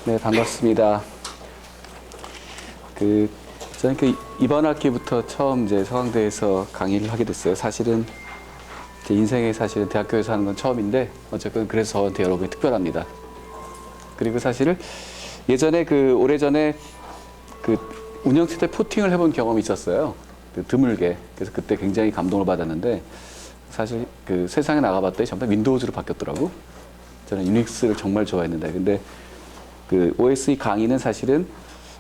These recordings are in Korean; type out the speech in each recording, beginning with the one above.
네, 반갑습니다. 저는 이번 학기부터 처음 이제 서강대에서 강의를 하게 됐어요. 사실은 제 인생에 사실은 대학교에서 하는 건 처음인데 어쨌든 그래서 저한테 여러분이 특별합니다. 그리고 사실은 예전에 오래전에 운영체제 포팅을 해본 경험이 있었어요. 드물게. 그래서 그때 굉장히 감동을 받았는데 사실 세상에 나가봤더니 전부 다 윈도우즈로 바뀌었더라고. 저는 유닉스를 정말 좋아했는데 근데 OS 강의는 사실은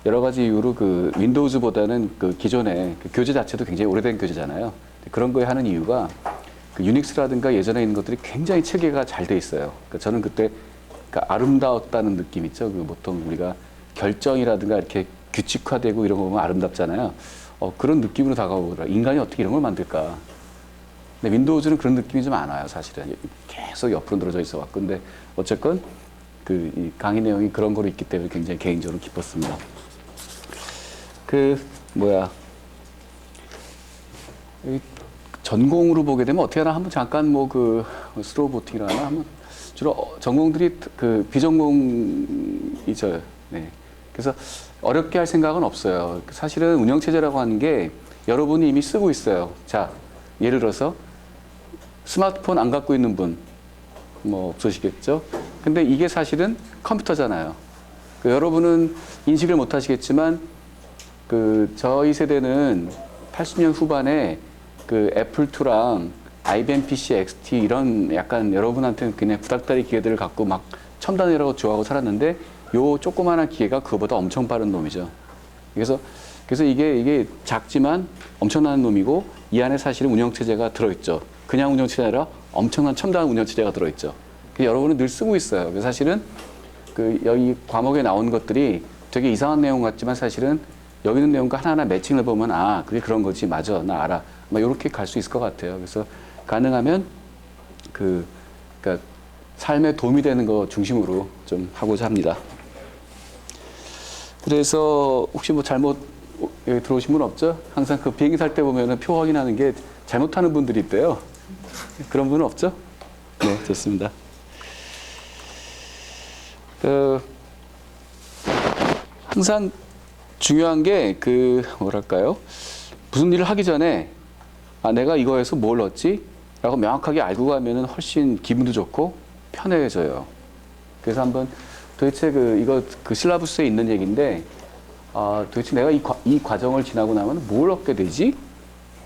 여러 가지 이유로 윈도우즈보다는 기존의 교재 자체도 굉장히 오래된 교재잖아요. 그런 거에 하는 이유가 유닉스라든가 예전에 있는 것들이 굉장히 체계가 잘 돼 있어요. 저는 그때 아름다웠다는 느낌 있죠. 보통 우리가 결정이라든가 이렇게 규칙화되고 이런 거 보면 아름답잖아요. 그런 느낌으로 다가오더라. 인간이 어떻게 이런 걸 만들까? 근데 윈도우즈는 그런 느낌이 좀 안 와요, 사실은. 계속 옆으로 늘어져 있어 왔고. 근데 어쨌건 이 강의 내용이 그런 거로 있기 때문에 굉장히 개인적으로 기뻤습니다. 전공으로 보게 되면 어떻게 하나 한번 잠깐 스로우 보팅이라 하나 한번 주로 전공들이 비전공이죠. 네. 그래서 어렵게 할 생각은 없어요. 사실은 운영체제라고 하는 게 여러분이 이미 쓰고 있어요. 자, 예를 들어서 스마트폰 안 갖고 있는 분, 없으시겠죠? 근데 이게 사실은 컴퓨터잖아요. 여러분은 인식을 못 하시겠지만, 저희 세대는 80년 후반에 애플2랑 IBM PC XT 이런 약간 여러분한테는 그냥 구닥다리 기계들을 갖고 막 첨단이라고 좋아하고 살았는데, 요 조그마한 기계가 그거보다 엄청 빠른 놈이죠. 그래서 이게 작지만 엄청난 놈이고, 이 안에 사실은 운영체제가 들어있죠. 그냥 운영체제가 아니라 엄청난 첨단 운영체제가 들어있죠. 여러분은 늘 쓰고 있어요. 그래서 사실은 여기 과목에 나온 것들이 되게 이상한 내용 같지만 사실은 여기 있는 내용과 하나하나 매칭을 보면 그게 그런 거지. 맞아. 나 알아. 이렇게 갈 수 있을 것 같아요. 그래서 가능하면 그러니까 삶에 도움이 되는 거 중심으로 좀 하고자 합니다. 그래서 혹시 잘못 여기 들어오신 분 없죠? 항상 비행기 탈 때 보면은 표 확인하는 게 잘못하는 분들이 있대요. 그런 분은 없죠? 네, 좋습니다. 항상 중요한 게 뭐랄까요? 무슨 일을 하기 전에 내가 이거에서 뭘 얻지? 라고 명확하게 알고 가면은 훨씬 기분도 좋고 편해져요. 그래서 한번 도대체 이거 실라부스에 있는 얘기인데 도대체 내가 이 과정을 지나고 나면 뭘 얻게 되지?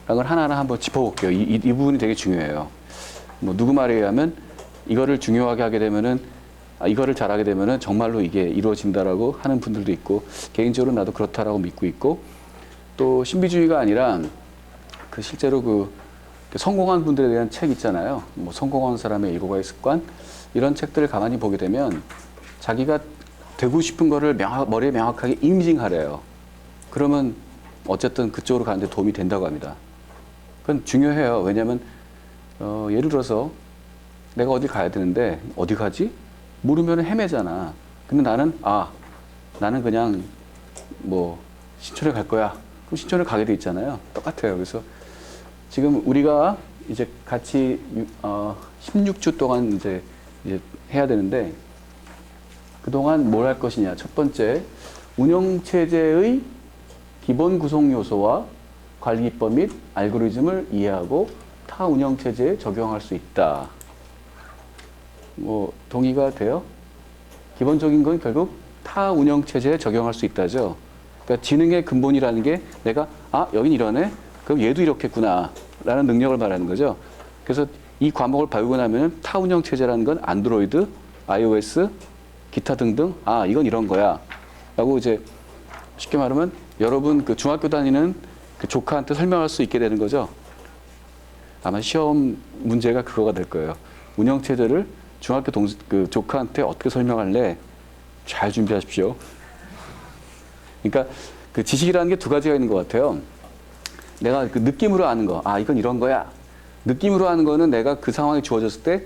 라는 걸 하나하나 한번 짚어볼게요. 이 부분이 되게 중요해요. 누구 말에 의하면 이거를 중요하게 하게 되면은 이거를 잘하게 되면은 정말로 이게 이루어진다라고 하는 분들도 있고, 개인적으로 나도 그렇다라고 믿고 있고, 또 신비주의가 아니라 실제로 성공한 분들에 대한 책 있잖아요. 성공한 사람의 7가지 습관, 이런 책들을 가만히 보게 되면 자기가 되고 싶은 거를 머리에 명확하게 이미징하래요. 그러면 어쨌든 그쪽으로 가는데 도움이 된다고 합니다. 그건 중요해요. 왜냐하면 예를 들어서 내가 어디 가야 되는데 어디 가지? 모르면 헤매잖아. 근데 나는 그냥 신촌에 갈 거야. 그럼 신촌에 가게 돼 있잖아요. 똑같아요. 그래서 지금 우리가 이제 같이 16주 동안 이제 해야 되는데, 그동안 뭘 할 것이냐. 첫 번째, 운영체제의 기본 구성 요소와 관리기법 및 알고리즘을 이해하고 타 운영체제에 적용할 수 있다. 동의가 돼요? 기본적인 건 결국 타 운영체제에 적용할 수 있다죠. 그러니까 지능의 근본이라는 게 내가 여긴 이러네? 그럼 얘도 이렇겠구나 라는 능력을 말하는 거죠. 그래서 이 과목을 배우고 나면 타 운영체제라는 건 안드로이드, iOS, 기타 등등 이건 이런 거야 라고 이제 쉽게 말하면 여러분 중학교 다니는 조카한테 설명할 수 있게 되는 거죠. 아마 시험 문제가 그거가 될 거예요. 운영체제를 중학교 조카한테 어떻게 설명할래? 잘 준비하십시오. 그러니까 지식이라는 게 2가지가 있는 것 같아요. 내가 느낌으로 아는 거, 이건 이런 거야. 느낌으로 아는 거는 내가 그 상황이 주어졌을 때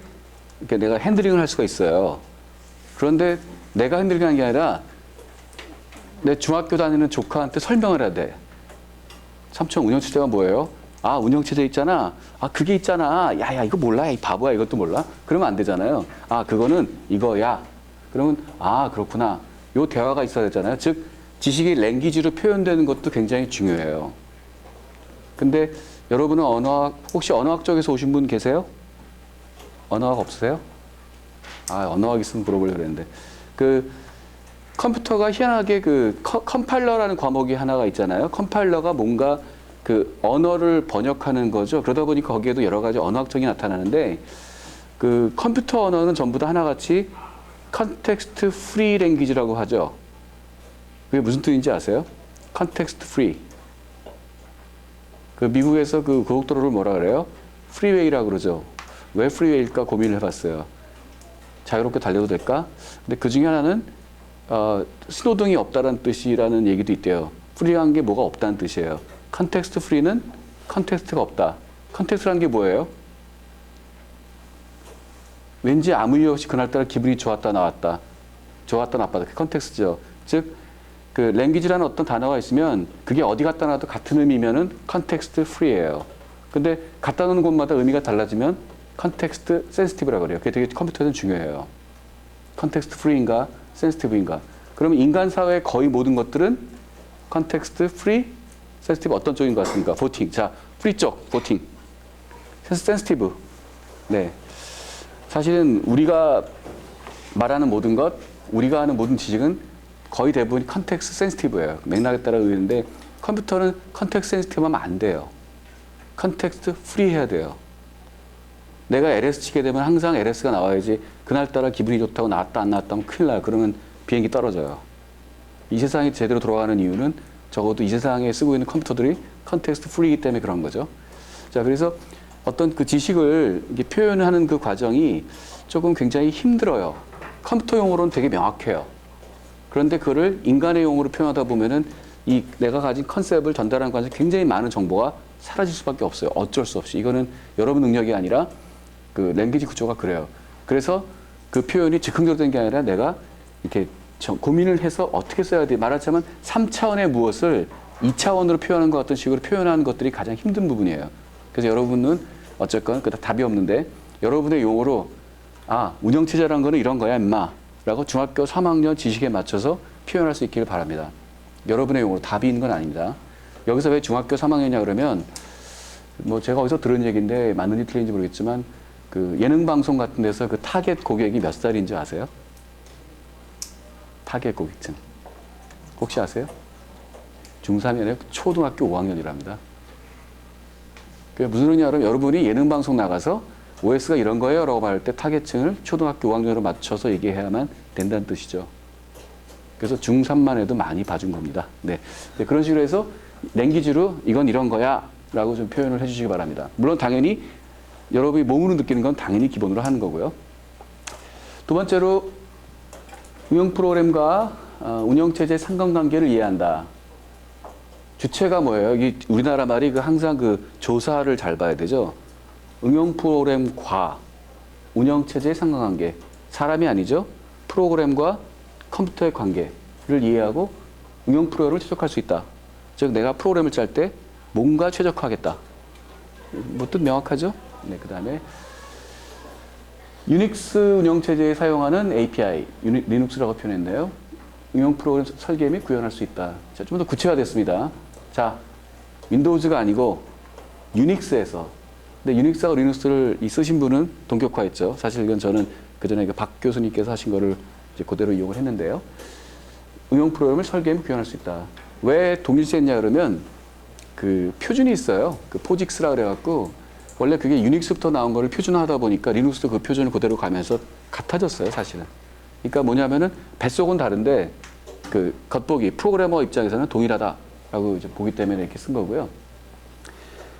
이렇게 내가 핸들링을 할 수가 있어요. 그런데 내가 핸들링하는 게 아니라 내 중학교 다니는 조카한테 설명을 해야 돼. 삼촌 운영체제가 뭐예요? 아, 운영체제 있잖아. 아, 그게 있잖아. 야, 야, 이거 몰라. 이 바보야. 이것도 몰라. 그러면 안 되잖아요. 아, 그거는 이거야. 그러면, 아, 그렇구나. 요 대화가 있어야 되잖아요. 즉, 지식이 랭귀지로 표현되는 것도 굉장히 중요해요. 근데 여러분은 언어학, 혹시 언어학 쪽에서 오신 분 계세요? 언어학 없으세요? 아, 언어학 있으면 물어보려고 그랬는데. 그, 컴퓨터가 희한하게 그 컴파일러라는 과목이 하나가 있잖아요. 컴파일러가 뭔가 그 언어를 번역하는 거죠. 그러다 보니까 거기에도 여러 가지 언어학적이 나타나는데 그 컴퓨터 언어는 전부 다 하나같이 컨텍스트 프리 랭귀지라고 하죠. 그게 무슨 뜻인지 아세요? 컨텍스트 프리. 그 미국에서 그 고속도로를 뭐라 그래요? 프리웨이라고 그러죠. 왜 프리웨이일까 고민을 해봤어요. 자유롭게 달려도 될까? 근데 그 중에 하나는 신호등이 없다는 뜻이라는 얘기도 있대요. 프리한 게 뭐가 없다는 뜻이에요. 컨텍스트 프리는 컨텍스트가 없다. 컨텍스트라는 게 뭐예요? 왠지 아무 이유 없이 그날따라 기분이 좋았다 나왔다. 좋았다 나빴다. 그게 컨텍스트죠. 즉, 그 랭귀지라는 어떤 단어가 있으면 그게 어디 갖다 놔도 같은 의미면은 컨텍스트 프리예요. 근데 갖다 놓는 곳마다 의미가 달라지면 컨텍스트 센시티브라고 그래요. 그게 되게 컴퓨터에서는 중요해요. 컨텍스트 프리인가 센시티브인가. 그러면 인간 사회의 거의 모든 것들은 컨텍스트 프리 센시티브 어떤 쪽인 것 같습니까? 보팅. 자, 프리 쪽 보팅. 센시티브. 네. 사실은 우리가 말하는 모든 것, 우리가 하는 모든 지식은 거의 대부분 컨텍스트 센시티브예요. 맥락에 따라 의는데 컴퓨터는 컨텍스트 센시티브하면 안 돼요. 컨텍스트 프리 해야 돼요. 내가 LS 치게 되면 항상 LS가 나와야지 그날따라 기분이 좋다고 나왔다 안 나왔다 하면 큰일 나요. 그러면 비행기 떨어져요. 이 세상이 제대로 돌아가는 이유는 적어도 이 세상에 쓰고 있는 컴퓨터들이 컨텍스트 프리이기 때문에 그런 거죠. 자, 그래서 어떤 그 지식을 이렇게 표현하는 그 과정이 조금 굉장히 힘들어요. 컴퓨터 용어로는 되게 명확해요. 그런데 그거를 인간의 용어로 표현하다 보면은 이 내가 가진 컨셉을 전달하는 과정에서 굉장히 많은 정보가 사라질 수밖에 없어요. 어쩔 수 없이. 이거는 여러분 능력이 아니라 그 랭귀지 구조가 그래요. 그래서 그 표현이 즉흥적으로 된 게 아니라 내가 이렇게 고민을 해서 어떻게 써야 돼. 말하자면 3차원의 무엇을 2차원으로 표현하는 것 같은 식으로 표현하는 것들이 가장 힘든 부분이에요. 그래서 여러분은 어쨌건 그다 답이 없는데 여러분의 용어로 아, 운영체제라는 거는 이런 거야, 임마. 라고 중학교 3학년 지식에 맞춰서 표현할 수 있기를 바랍니다. 여러분의 용어로 답이 있는 건 아닙니다. 여기서 왜 중학교 3학년이냐 그러면 뭐 제가 어디서 들은 얘기인데 맞는지 틀린지 모르겠지만 그 예능 방송 같은 데서 그 타겟 고객이 몇 살인지 아세요? 타겟 고객층. 혹시 아세요? 중3이 아니라 초등학교 5학년이랍니다. 그게 무슨 의미냐 그러면 여러분이 예능 방송 나가서 OS가 이런 거예요 라고 말할 때 타겟층을 초등학교 5학년으로 맞춰서 얘기해야만 된다는 뜻이죠. 그래서 중3만 해도 많이 봐준 겁니다. 네. 그런 식으로 해서 랭귀지로 이건 이런 거야 라고 좀 표현을 해주시기 바랍니다. 물론 당연히 여러분이 몸으로 느끼는 건 당연히 기본으로 하는 거고요. 두 번째로 운영 프로그램과 운영체제의 상관관계를 이해한다. 주체가 뭐예요? 이 우리나라 말이 그 항상 그 조사를 잘 봐야 되죠. 응용 프로그램과 운영체제의 상관관계. 사람이 아니죠. 프로그램과 컴퓨터의 관계를 이해하고 응용 프로그램을 최적화할 수 있다. 즉 내가 프로그램을 짤 때 뭔가 최적화하겠다. 뭐 뜻 명확하죠? 네, 그 다음에 유닉스 운영체제에 사용하는 API, 리눅스라고 표현했네요. 응용 프로그램 설계 및 구현할 수 있다. 자, 좀 더 구체화됐습니다. 자, 윈도우즈가 아니고 유닉스에서. 근데 유닉스하고 리눅스를 쓰신 분은 동격화했죠. 사실 이건 저는 그 전에 박 교수님께서 하신 거를 이제 그대로 이용을 했는데요. 응용 프로그램을 설계 및 구현할 수 있다. 왜 동일시했냐 그러면 그 표준이 있어요. 그 포직스라 그래갖고 원래 그게 유닉스부터 나온 거를 표준화하다 보니까 리눅스도 그 표준을 그대로 가면서 같아졌어요, 사실은. 그러니까 뭐냐면은 뱃속은 다른데 그 겉보기 프로그래머 입장에서는 동일하다라고 이제 보기 때문에 이렇게 쓴 거고요.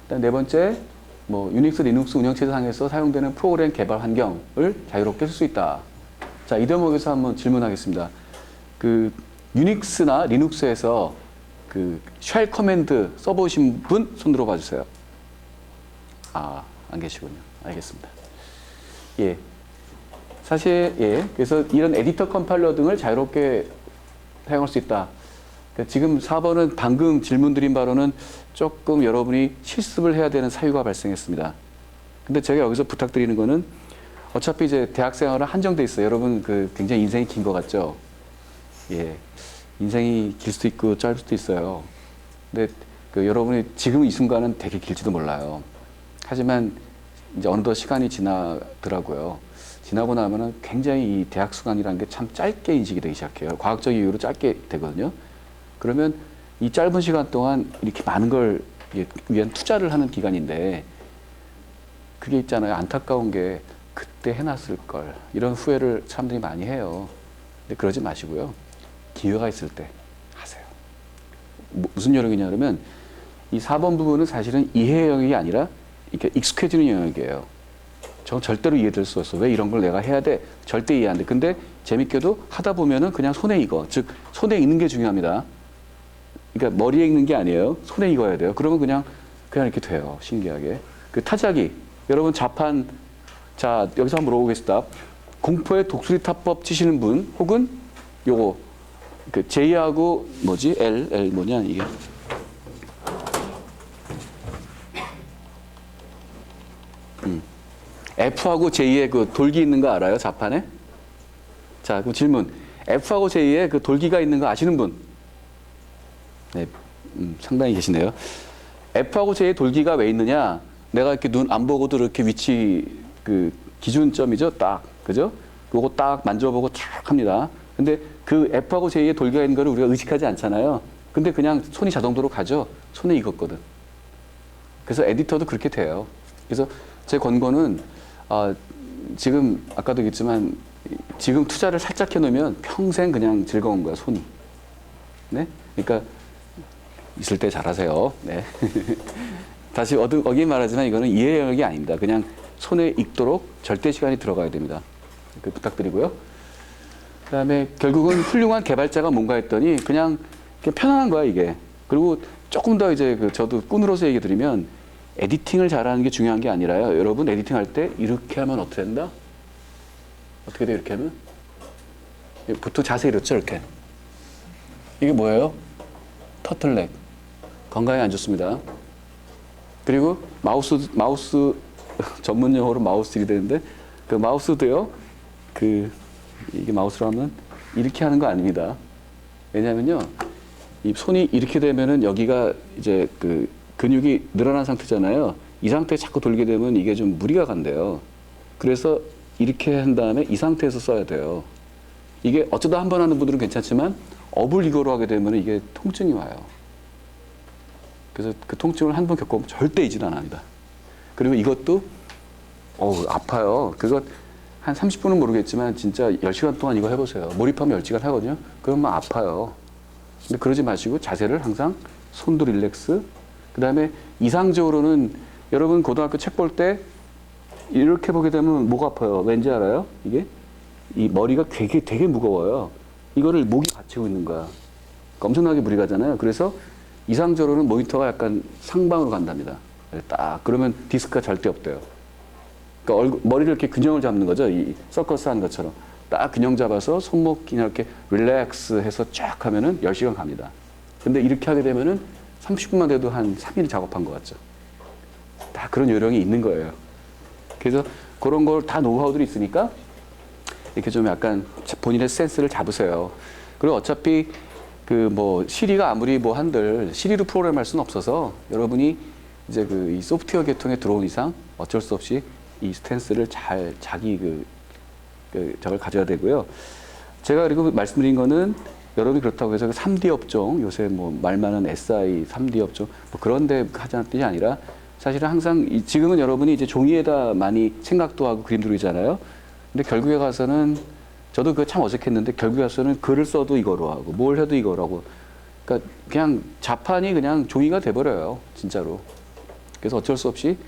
일단 네 번째, 뭐 유닉스, 리눅스 운영체제상에서 사용되는 프로그램 개발 환경을 자유롭게 쓸 수 있다. 자, 이 대목에서 한번 질문하겠습니다. 그 유닉스나 리눅스에서 그 쉘 커맨드 써보신 분 손 들어봐 주세요. 아, 안 계시군요. 알겠습니다. 예. 사실, 예. 그래서 이런 에디터 컴파일러 등을 자유롭게 사용할 수 있다. 그러니까 지금 4번은 방금 질문 드린 바로는 조금 여러분이 실습을 해야 되는 사유가 발생했습니다. 근데 제가 여기서 부탁드리는 거는 어차피 이제 대학 생활은 한정돼 있어요. 여러분 그 굉장히 인생이 긴 것 같죠? 예. 인생이 길 수도 있고 짧을 수도 있어요. 근데 그 여러분이 지금 이 순간은 되게 길지도 몰라요. 하지만 이제 어느덧 시간이 지나더라고요. 지나고 나면은 굉장히 이 대학 시간이라는 게 참 짧게 인식이 되기 시작해요. 과학적 이유로 짧게 되거든요. 그러면 이 짧은 시간 동안 이렇게 많은 걸 위한 투자를 하는 기간인데 그게 있잖아요. 안타까운 게 그때 해놨을 걸. 이런 후회를 사람들이 많이 해요. 근데 그러지 마시고요. 기회가 있을 때 하세요. 무슨 영역이냐 그러면 이 4번 부분은 사실은 이해 영역이 아니라 이렇게 익숙해지는 영역이에요. 저 절대로 이해될 수 없어. 왜 이런 걸 내가 해야 돼? 절대 이해 안 돼. 근데 재밌게도 하다 보면은 그냥 손에 익어. 즉 손에 익는 게 중요합니다. 그러니까 머리에 익는 게 아니에요. 손에 익어야 돼요. 그러면 그냥 이렇게 돼요. 신기하게. 그 타자기. 여러분 자판 자 여기서 한번 물어보겠습니다. 공포의 독수리 타법 치시는 분 혹은 요거 그 J하고 뭐지? L 뭐냐 이게? F하고 J의 그 돌기 있는 거 알아요? 자판에? 자, 그럼 질문. F하고 J의 그 돌기가 있는 거 아시는 분? 네, 상당히 계시네요. F하고 J의 돌기가 왜 있느냐? 내가 이렇게 눈 안 보고도 이렇게 위치 그 기준점이죠, 딱, 그죠? 요거 딱 만져보고 쫙 합니다. 근데 그 F하고 J의 돌기가 있는 거를 우리가 의식하지 않잖아요. 근데 그냥 손이 자동으로 가죠. 손에 익었거든. 그래서 에디터도 그렇게 돼요. 그래서 제 권고는 지금 아까도 얘기했지만 지금 투자를 살짝 해놓으면 평생 그냥 즐거운 거야, 손이. 네? 그러니까 있을 때 잘하세요. 네. 다시 어긴 말하지만 이거는 이해 영역이 아닙니다. 그냥 손에 익도록 절대 시간이 들어가야 됩니다. 부탁드리고요. 그다음에 결국은 훌륭한 개발자가 뭔가 했더니 그냥 편안한 거야 이게. 그리고 조금 더 이제 저도 꾼으로서 얘기 드리면 에디팅을 잘하는 게 중요한 게 아니라요. 여러분 에디팅 할 때 이렇게 하면 어떻게 된다? 어떻게 돼 이렇게 하면? 보통 자세 이렇죠 이렇게. 이게 뭐예요? 터틀넥. 건강에 안 좋습니다. 그리고 마우스 전문 용어로 마우스이 되는데 그 마우스도요. 이게 마우스로 하면 이렇게 하는 거 아닙니다. 왜냐면요. 이 손이 이렇게 되면은 여기가 이제 근육이 늘어난 상태잖아요. 이 상태에 자꾸 돌게 되면 이게 좀 무리가 간대요. 그래서 이렇게 한 다음에 이 상태에서 써야 돼요. 이게 어쩌다 한 번 하는 분들은 괜찮지만 어불이거로 하게 되면 이게 통증이 와요. 그래서 그 통증을 한 번 겪어보면 절대 잊지는 않습니다. 그리고 이것도 아파요. 그거 한 30분은 모르겠지만 진짜 10시간 동안 이거 해보세요. 몰입하면 10시간 하거든요. 그러면 아파요. 근데 그러지 마시고 자세를 항상 손도 릴렉스. 그 다음에 이상적으로는 여러분 고등학교 책 볼 때 이렇게 보게 되면 목 아파요. 왠지 알아요? 이게 이 머리가 되게 무거워요. 이거를 목이 받치고 있는 거야. 그러니까 엄청나게 무리 가잖아요. 그래서 이상적으로는 모니터가 약간 상방으로 간답니다. 딱 그러면 디스크가 절대 없대요. 그러니까 머리를 이렇게 균형을 잡는 거죠. 이 서커스 하는 것처럼 딱 균형 잡아서 손목 그냥 이렇게 릴렉스 해서 쫙 하면은 10시간 갑니다. 근데 이렇게 하게 되면은 30분만 돼도 한 3일 작업한 것 같죠. 다 그런 요령이 있는 거예요. 그래서 그런 걸 다 노하우들이 있으니까 이렇게 좀 약간 본인의 센스를 잡으세요. 그리고 어차피 시리가 아무리 한들 시리로 프로그램할 수는 없어서 여러분이 이제 이 소프트웨어 계통에 들어온 이상 어쩔 수 없이 이 스탠스를 잘 자기 저걸 가져야 되고요. 제가 그리고 말씀드린 거는 여러분이 그렇다고 해서 3D 업종 요새 말 많은 SI 3D 업종 그런 데 하자는 뜻이 아니라 사실은 항상 지금은 여러분이 이제 종이에다 많이 생각도 하고 그림도 그리잖아요. 근데 결국에 가서는 저도 그거 참 어색했는데 결국에 가서는 글을 써도 이거로 하고 뭘 해도 이거로 하고 그러니까 그냥 자판이 그냥 종이가 돼버려요. 진짜로. 그래서 어쩔 수 없이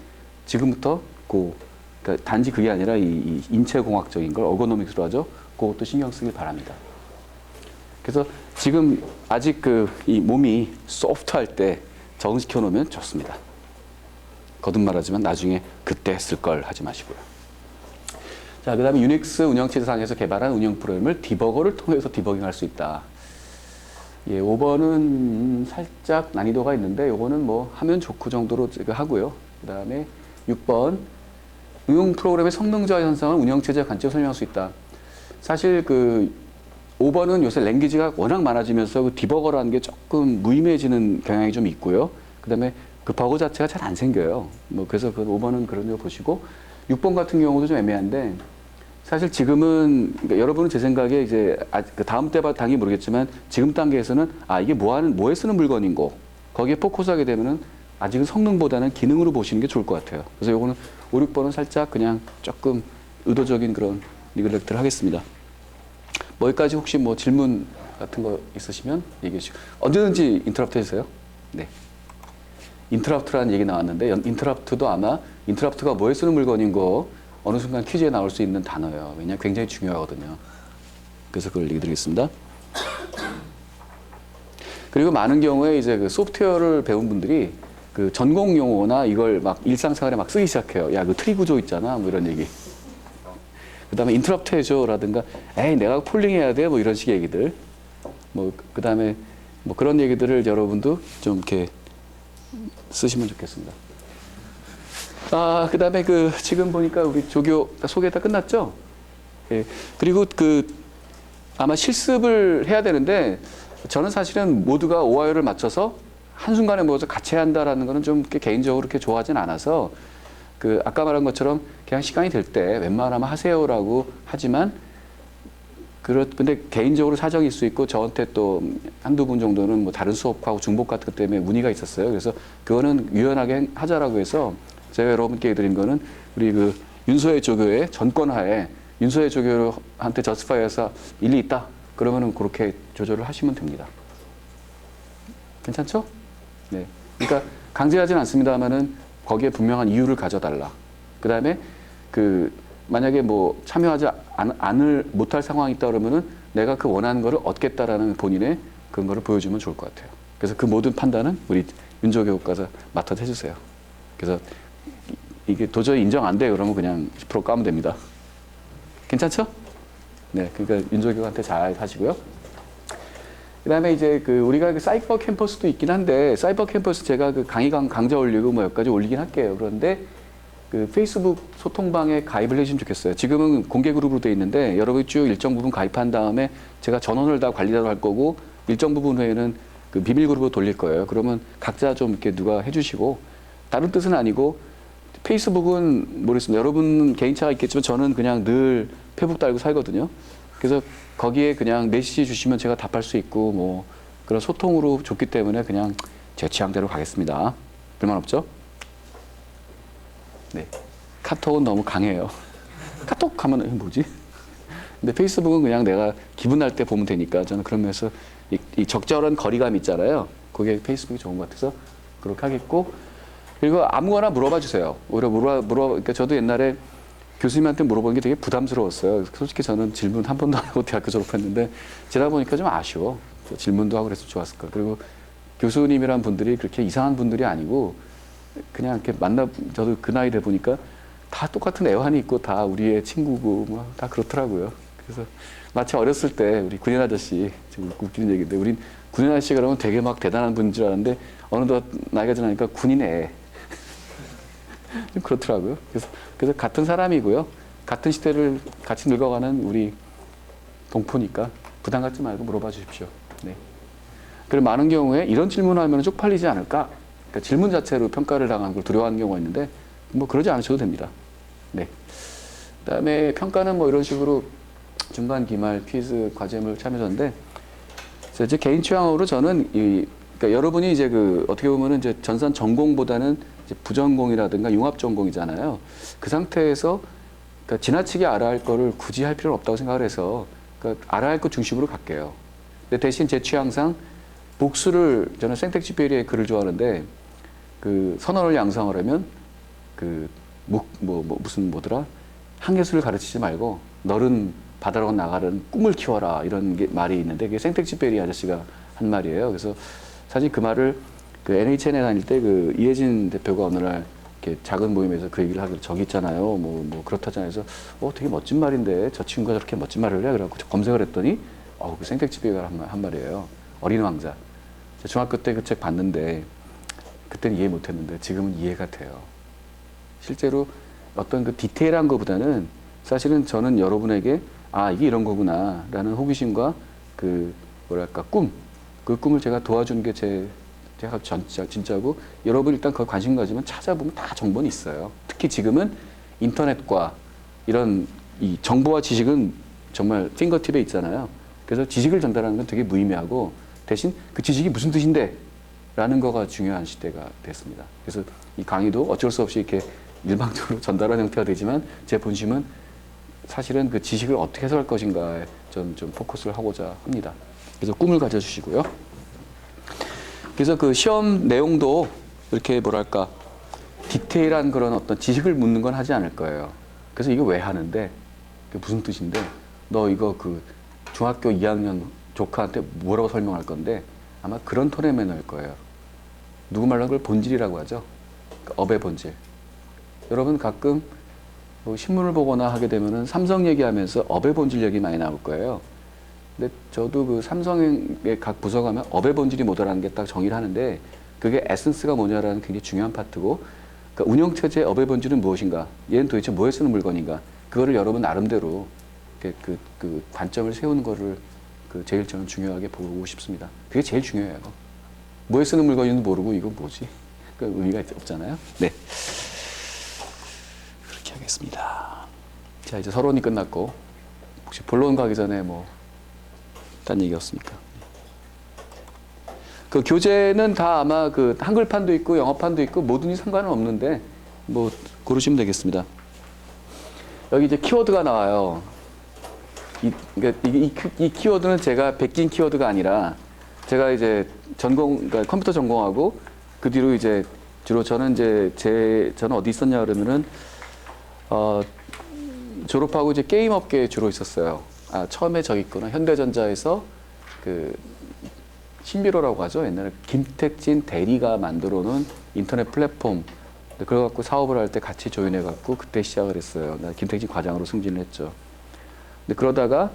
지금부터 그러니까 단지 그게 아니라 이 인체공학적인 걸 어거노믹스로 하죠. 그것도 신경 쓰길 바랍니다. 그래서 지금 아직 이 몸이 소프트할 때 적응시켜 놓으면 좋습니다. 거듭말하지만 나중에 그때 했을 걸 하지 마시고요. 자, 그 다음에 유닉스 운영체제상에서 개발한 운영 프로그램을 디버거를 통해서 디버깅할 수 있다. 예, 5번은 살짝 난이도가 있는데 요거는 뭐 하면 좋고 정도로 제가 하고요. 그다음에 6번 응용 프로그램의 성능저하 현상을 운영체제와 관점으로 설명할 수 있다. 사실 그 5번은 요새 랭귀지가 워낙 많아지면서 그 디버거라는 게 조금 무의미해지는 경향이 좀 있고요. 그다음에 그 버거 자체가 잘 안 생겨요. 뭐 그래서 그 5번은 그런 거 보시고 6번 같은 경우도 좀 애매한데 사실 지금은 그러니까 여러분은 제 생각에 이제 그 다음 때 당연히 모르겠지만 지금 단계에서는 이게 뭐에 쓰는 물건인고 거기에 포커스하게 되면은 아직은 성능보다는 기능으로 보시는 게 좋을 것 같아요. 그래서 요거는 5, 6번은 살짝 그냥 조금 의도적인 그런 니글렉트를 하겠습니다. 뭐 여기까지 혹시 뭐 질문 같은 거 있으시면 얘기해 주시고 언제든지 인터럽트 해주세요. 네. 인터럽트라는 얘기 나왔는데 인터럽트도 아마 인터럽트가 뭐에 쓰는 물건인 거 어느 순간 퀴즈에 나올 수 있는 단어예요. 왜냐하면 굉장히 중요하거든요. 그래서 그걸 얘기 드리겠습니다. 그리고 많은 경우에 이제 그 소프트웨어를 배운 분들이 그 전공 용어나 이걸 막 일상생활에 막 쓰기 시작해요. 야, 그 트리 구조 있잖아. 뭐 이런 얘기. 그 다음에 인터럽트 해줘라든가, 에이, 내가 폴링 해야 돼. 뭐 이런 식의 얘기들. 뭐, 그 다음에 뭐 그런 얘기들을 여러분도 좀 이렇게 쓰시면 좋겠습니다. 그 다음에 지금 보니까 우리 조교 소개 다 끝났죠? 예. 그리고 아마 실습을 해야 되는데 저는 사실은 모두가 오하이오를 맞춰서 한순간에 모여서 같이 해야 한다라는 거는 좀 개인적으로 그렇게 좋아하진 않아서 아까 말한 것처럼 그냥 시간이 될 때 웬만하면 하세요라고 하지만 근데 개인적으로 사정일 수 있고 저한테 또 한두 분 정도는 뭐 다른 수업하고 중복 같은 것 때문에 문의가 있었어요. 그래서 그거는 유연하게 하자라고 해서 제가 여러분께 드린 거는 우리 윤소혜 조교의 전권하에 윤소혜 조교한테 저스파이어서 일리 있다. 그러면은 그렇게 조절을 하시면 됩니다. 괜찮죠? 네. 그러니까 강제하진 않습니다만은 거기에 분명한 이유를 가져달라. 그 다음에 만약에 뭐 참여하지 못할 상황이 있다 그러면은 내가 원하는 거를 얻겠다라는 본인의 그런 거를 보여주면 좋을 것 같아요. 그래서 그 모든 판단은 우리 윤조 교육과서 맡아서 해주세요. 그래서 이게 도저히 인정 안 돼 그러면 그냥 10% 까면 됩니다. 괜찮죠? 네, 그러니까 윤조 교육한테 잘 하시고요. 그다음에 이제 우리가 사이버 캠퍼스도 있긴 한데 사이버 캠퍼스 제가 강의 강좌 올리고 뭐 몇 가지 올리긴 할게요. 그런데 페이스북 소통방에 가입을 해주시면 좋겠어요. 지금은 공개 그룹으로 돼 있는데 여러분이 쭉 일정 부분 가입한 다음에 제가 전원을 다 관리자로 할 거고 일정 부분 후에는 비밀 그룹으로 돌릴 거예요. 그러면 각자 좀 이렇게 누가 해주시고 다른 뜻은 아니고 페이스북은 모르겠습니다. 여러분 개인차가 있겠지만 저는 그냥 늘 페북 달고 살거든요. 그래서 거기에 그냥 메시지 주시면 제가 답할 수 있고 뭐 그런 소통으로 좋기 때문에 그냥 제 취향대로 가겠습니다. 불만 없죠? 네. 카톡은 너무 강해요. 카톡 하면 이게 뭐지? 근데 페이스북은 그냥 내가 기분 날 때 보면 되니까 저는 그런 면에서 이 적절한 거리감 있잖아요. 그게 페이스북이 좋은 것 같아서 그렇게 하겠고 그리고 아무거나 물어봐 주세요. 오히려 그러니까 저도 옛날에 교수님한테 물어보는 게 되게 부담스러웠어요. 솔직히 저는 질문 한 번도 안 하고 대학교 졸업했는데 지나 보니까 좀 아쉬워. 질문도 하고 그래서 좋았을 거예요. 그리고 교수님이란 분들이 그렇게 이상한 분들이 아니고 그냥 이렇게 저도 그 나이 돼 보니까 다 똑같은 애환이 있고 다 우리의 친구고 뭐 다 그렇더라고요. 그래서 마치 어렸을 때 우리 군인 아저씨 지금 웃기는 얘기인데 우린 군인 아저씨가 그러면 되게 막 대단한 분인 줄 알았는데 어느덧 나이가 지나니까 군인 애. 좀 그렇더라고요. 그래서 같은 사람이고요. 같은 시대를 같이 늙어가는 우리 동포니까 부담 갖지 말고 물어봐 주십시오. 네. 그리고 많은 경우에 이런 질문을 하면 쪽팔리지 않을까? 그러니까 질문 자체로 평가를 당하는 걸 두려워하는 경우가 있는데 뭐 그러지 않으셔도 됩니다. 네. 그다음에 평가는 뭐 이런 식으로 중간 기말 퀴즈 과제물 참여자인데 제 개인 취향으로 저는 그러니까 여러분이 이제 어떻게 보면은 이제 전산 전공보다는 이제 부전공이라든가 융합 전공이잖아요. 그 상태에서 그러니까 지나치게 알아야 할 거를 굳이 할 필요는 없다고 생각을 해서 그러니까 알아야 할 것 중심으로 갈게요. 근데 대신 제 취향상 복수를 저는 생텍쥐페리의 글을 좋아하는데 선언을 양성하려면 무슨 뭐더라 한예술을 가르치지 말고 너른 바다로 나가는 꿈을 키워라 이런 말이 있는데 그게 생텍쥐페리 아저씨가 한 말이에요. 그래서 사실 그 말을 NHN에 다닐 때 이혜진 대표가 어느 날 이렇게 작은 모임에서 그 얘기를 하길래 저기 있잖아요. 뭐 그렇다잖아요. 그래서 되게 멋진 말인데 저 친구가 저렇게 멋진 말을 해. 그래갖고 검색을 했더니 그 생텍쥐페리가 한 말이에요. 어린 왕자. 제가 중학교 때 그 책 봤는데 그때는 이해 못했는데 지금은 이해가 돼요. 실제로 어떤 그 디테일한 것보다는 사실은 저는 여러분에게 아 이게 이런 거구나라는 호기심과 그 뭐랄까 그 꿈을 제가 도와주는 게 제가 진짜고 여러분 일단 그 관심 가지면 찾아보면 다 정보는 있어요. 특히 지금은 인터넷과 이런 이 정보와 지식은 정말 핑거팁에 있잖아요. 그래서 지식을 전달하는 건 되게 무의미하고 대신 그 지식이 무슨 뜻인데 라는 거가 중요한 시대가 됐습니다. 그래서 이 강의도 어쩔 수 없이 이렇게 일방적으로 전달하는 형태가 되지만 제 본심은 사실은 그 지식을 어떻게 해석할 것인가에 좀 포커스를 하고자 합니다. 그래서 꿈을 가져주시고요. 그래서 그 시험 내용도 이렇게 뭐랄까 디테일한 그런 어떤 지식을 묻는 건 하지 않을 거예요. 그래서 이거 왜 하는데? 그게 무슨 뜻인데? 너 이거 그 중학교 2학년 조카한테 뭐라고 설명할 건데? 아마 그런 톤에 넣을 거예요. 누구 말로 그걸 본질이라고 하죠. 그 업의 본질. 여러분 가끔 뭐 신문을 보거나 하게 되면은 삼성 얘기하면서 업의 본질 얘기 많이 나올 거예요. 근데 저도 그 삼성의 각 부서 가면 업의 본질이 뭐다라는 게 딱 정의를 하는데 그게 에센스가 뭐냐라는 굉장히 중요한 파트고 그러니까 운영체제의 업의 본질은 무엇인가? 얘는 도대체 뭐에 쓰는 물건인가? 그거를 여러분 나름대로 그 관점을 세우는 거를 그 제일 저는 중요하게 보고 싶습니다. 그게 제일 중요해요. 뭐에 쓰는 물건인지 모르고 이거 뭐지? 그 의미가 없잖아요. 네. 그렇게 하겠습니다. 자, 이제 서론이 끝났고 혹시 본론 가기 전에 뭐 딴 얘기 없습니까? 그 교재는 다 아마 그 한글판도 있고 영어판도 있고 뭐든지 상관은 없는데 뭐 고르시면 되겠습니다. 여기 이제 키워드가 나와요. 이 키워드는 제가 베낀 키워드가 아니라 제가 이제 그러니까 컴퓨터 전공하고 그 뒤로 이제 주로 저는 이제 저는 어디 있었냐 그러면은 졸업하고 이제 게임 업계에 주로 있었어요. 처음에 저기 있구나. 현대전자에서 그 신비로라고 하죠. 옛날에 김택진 대리가 만들어 놓은 인터넷 플랫폼. 그래 갖고 사업을 할 때 같이 조인해 갖고 그때 시작을 했어요. 나 김택진 과장으로 승진을 했죠. 근데 그러다가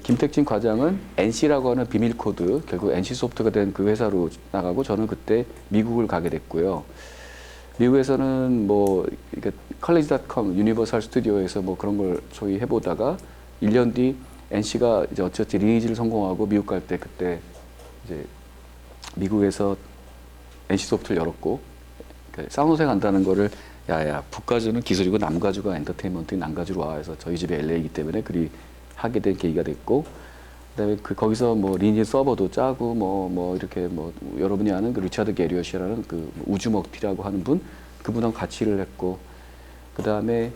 김택진 과장은 NC라고 하는 비밀 코드, 결국 NC소프트가 된 그 회사로 나가고 저는 그때 미국을 가게 됐고요. 미국에서는 뭐 컬리지.com, 유니버설 스튜디오에서 뭐 그런 걸 소위 해보다가 1년 뒤 NC가 이제 어찌어찌 리니지를 성공하고 미국 갈 때 그때 이제 미국에서 NC소프트를 열었고 산호세 간다는 거를 야야 북가주는 기술이고 남가주가 엔터테인먼트 남가주로 와 해서 저희 집이 LA이기 때문에 그리 하게 된 계기가 됐고 그다음에 거기서 뭐 리니지 서버도 짜고 뭐 이렇게 뭐 여러분이 아는 그 리차드 게리엇이라는 그 우주먹튀라고 하는 분 그분하고 같이 일을 했고 그다음에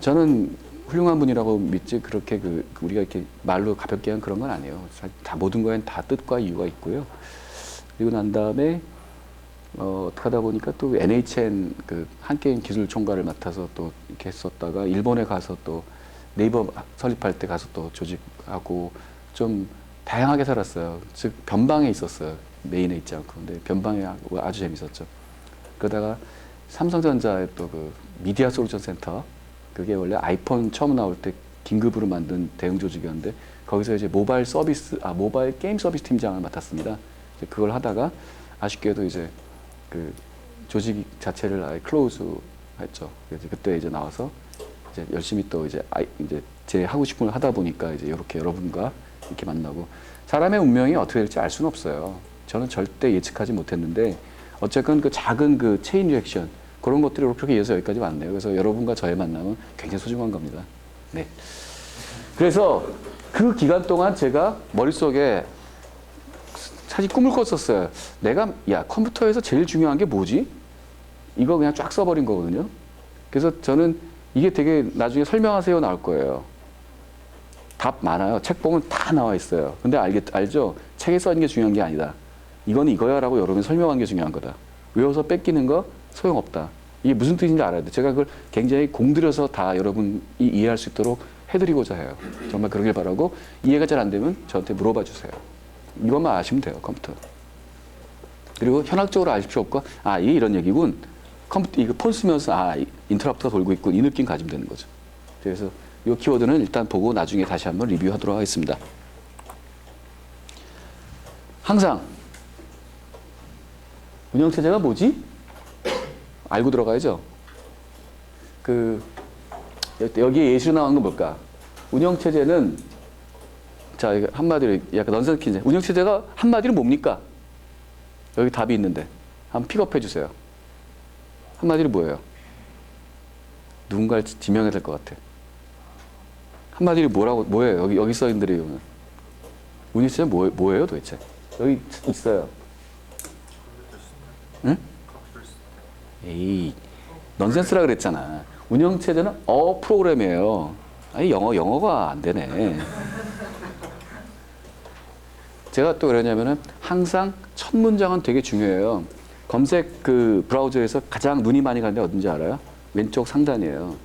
저는 훌륭한 분이라고 믿지 그렇게 우리가 이렇게 말로 가볍게 한 그런 건 아니에요. 다 모든 거엔 다 뜻과 이유가 있고요. 그리고 난 다음에 어떻게 하다 보니까 또 NHN 그 한게임 기술 총괄을 맡아서 또 이렇게 했었다가 일본에 가서 또 네이버 설립할 때 가서 또 조직하고 좀 다양하게 살았어요. 즉 변방에 있었어요. 메인에 있지 않고. 근데 변방에 아주 재밌었죠. 그러다가 삼성전자의 또 그 미디어 솔루션 센터 그게 원래 아이폰 처음 나올 때 긴급으로 만든 대응 조직이었는데 거기서 이제 모바일 게임 서비스 팀장을 맡았습니다. 이제 그걸 하다가 아쉽게도 이제 그 조직 자체를 아예 클로즈 했죠. 그래서 그때 이제 나와서 이제 열심히 또 이제 제 하고 싶은 걸 하다 보니까 이제 이렇게 여러분과 이렇게 만나고 사람의 운명이 어떻게 될지 알 수는 없어요. 저는 절대 예측하지 못했는데 어쨌건 그 작은 그 체인 리액션 그런 것들이 이렇게 이어서 여기까지 왔네요. 그래서 여러분과 저의 만남은 굉장히 소중한 겁니다. 네. 그래서 그 기간 동안 제가 머릿속에 사실 꿈을 꿨었어요. 야, 컴퓨터에서 제일 중요한 게 뭐지? 이거 그냥 쫙 써버린 거거든요. 그래서 저는 이게 되게 나중에 설명하세요 나올 거예요. 답 많아요. 책 보면 다 나와 있어요. 근데 알죠? 책에 써 있는 게 중요한 게 아니다. 이건 이거야 라고 여러분이 설명한 게 중요한 거다. 외워서 뺏기는 거 소용없다. 이게 무슨 뜻인지 알아야 돼. 제가 그걸 굉장히 공들여서 다 여러분이 이해할 수 있도록 해드리고자 해요. 정말 그러길 바라고 이해가 잘 안 되면 저한테 물어봐 주세요. 이것만 아시면 돼요. 컴퓨터. 그리고 현학적으로 아실 필요 없고 이게 이런 얘기군. 컴퓨터 이거 폰 쓰면서 인터럽트가 돌고 있군. 이 느낌 가지면 되는 거죠. 그래서 이 키워드는 일단 보고 나중에 다시 한번 리뷰하도록 하겠습니다. 항상 운영체제가 뭐지? 알고 들어가야죠. 여기에 예시로 나온 건 뭘까? 운영체제는, 자, 이거 한마디로 약간 넌센스 퀴즈. 운영체제가 한마디로 뭡니까? 여기 답이 있는데. 한번 픽업해 주세요. 한마디로 뭐예요? 누군가를 지명해야 될 것 같아. 한마디로 뭐예요? 여기 써 있는 대로. 운영체제는 뭐예요 도대체? 여기 있어요. 응? 에이, 넌센스라 그랬잖아. 운영체제는 프로그램이에요. 아니, 영어가 안 되네. 제가 또 그러냐면은 항상 첫 문장은 되게 중요해요. 검색 브라우저에서 가장 눈이 많이 가는 데 어딘지 알아요? 왼쪽 상단이에요.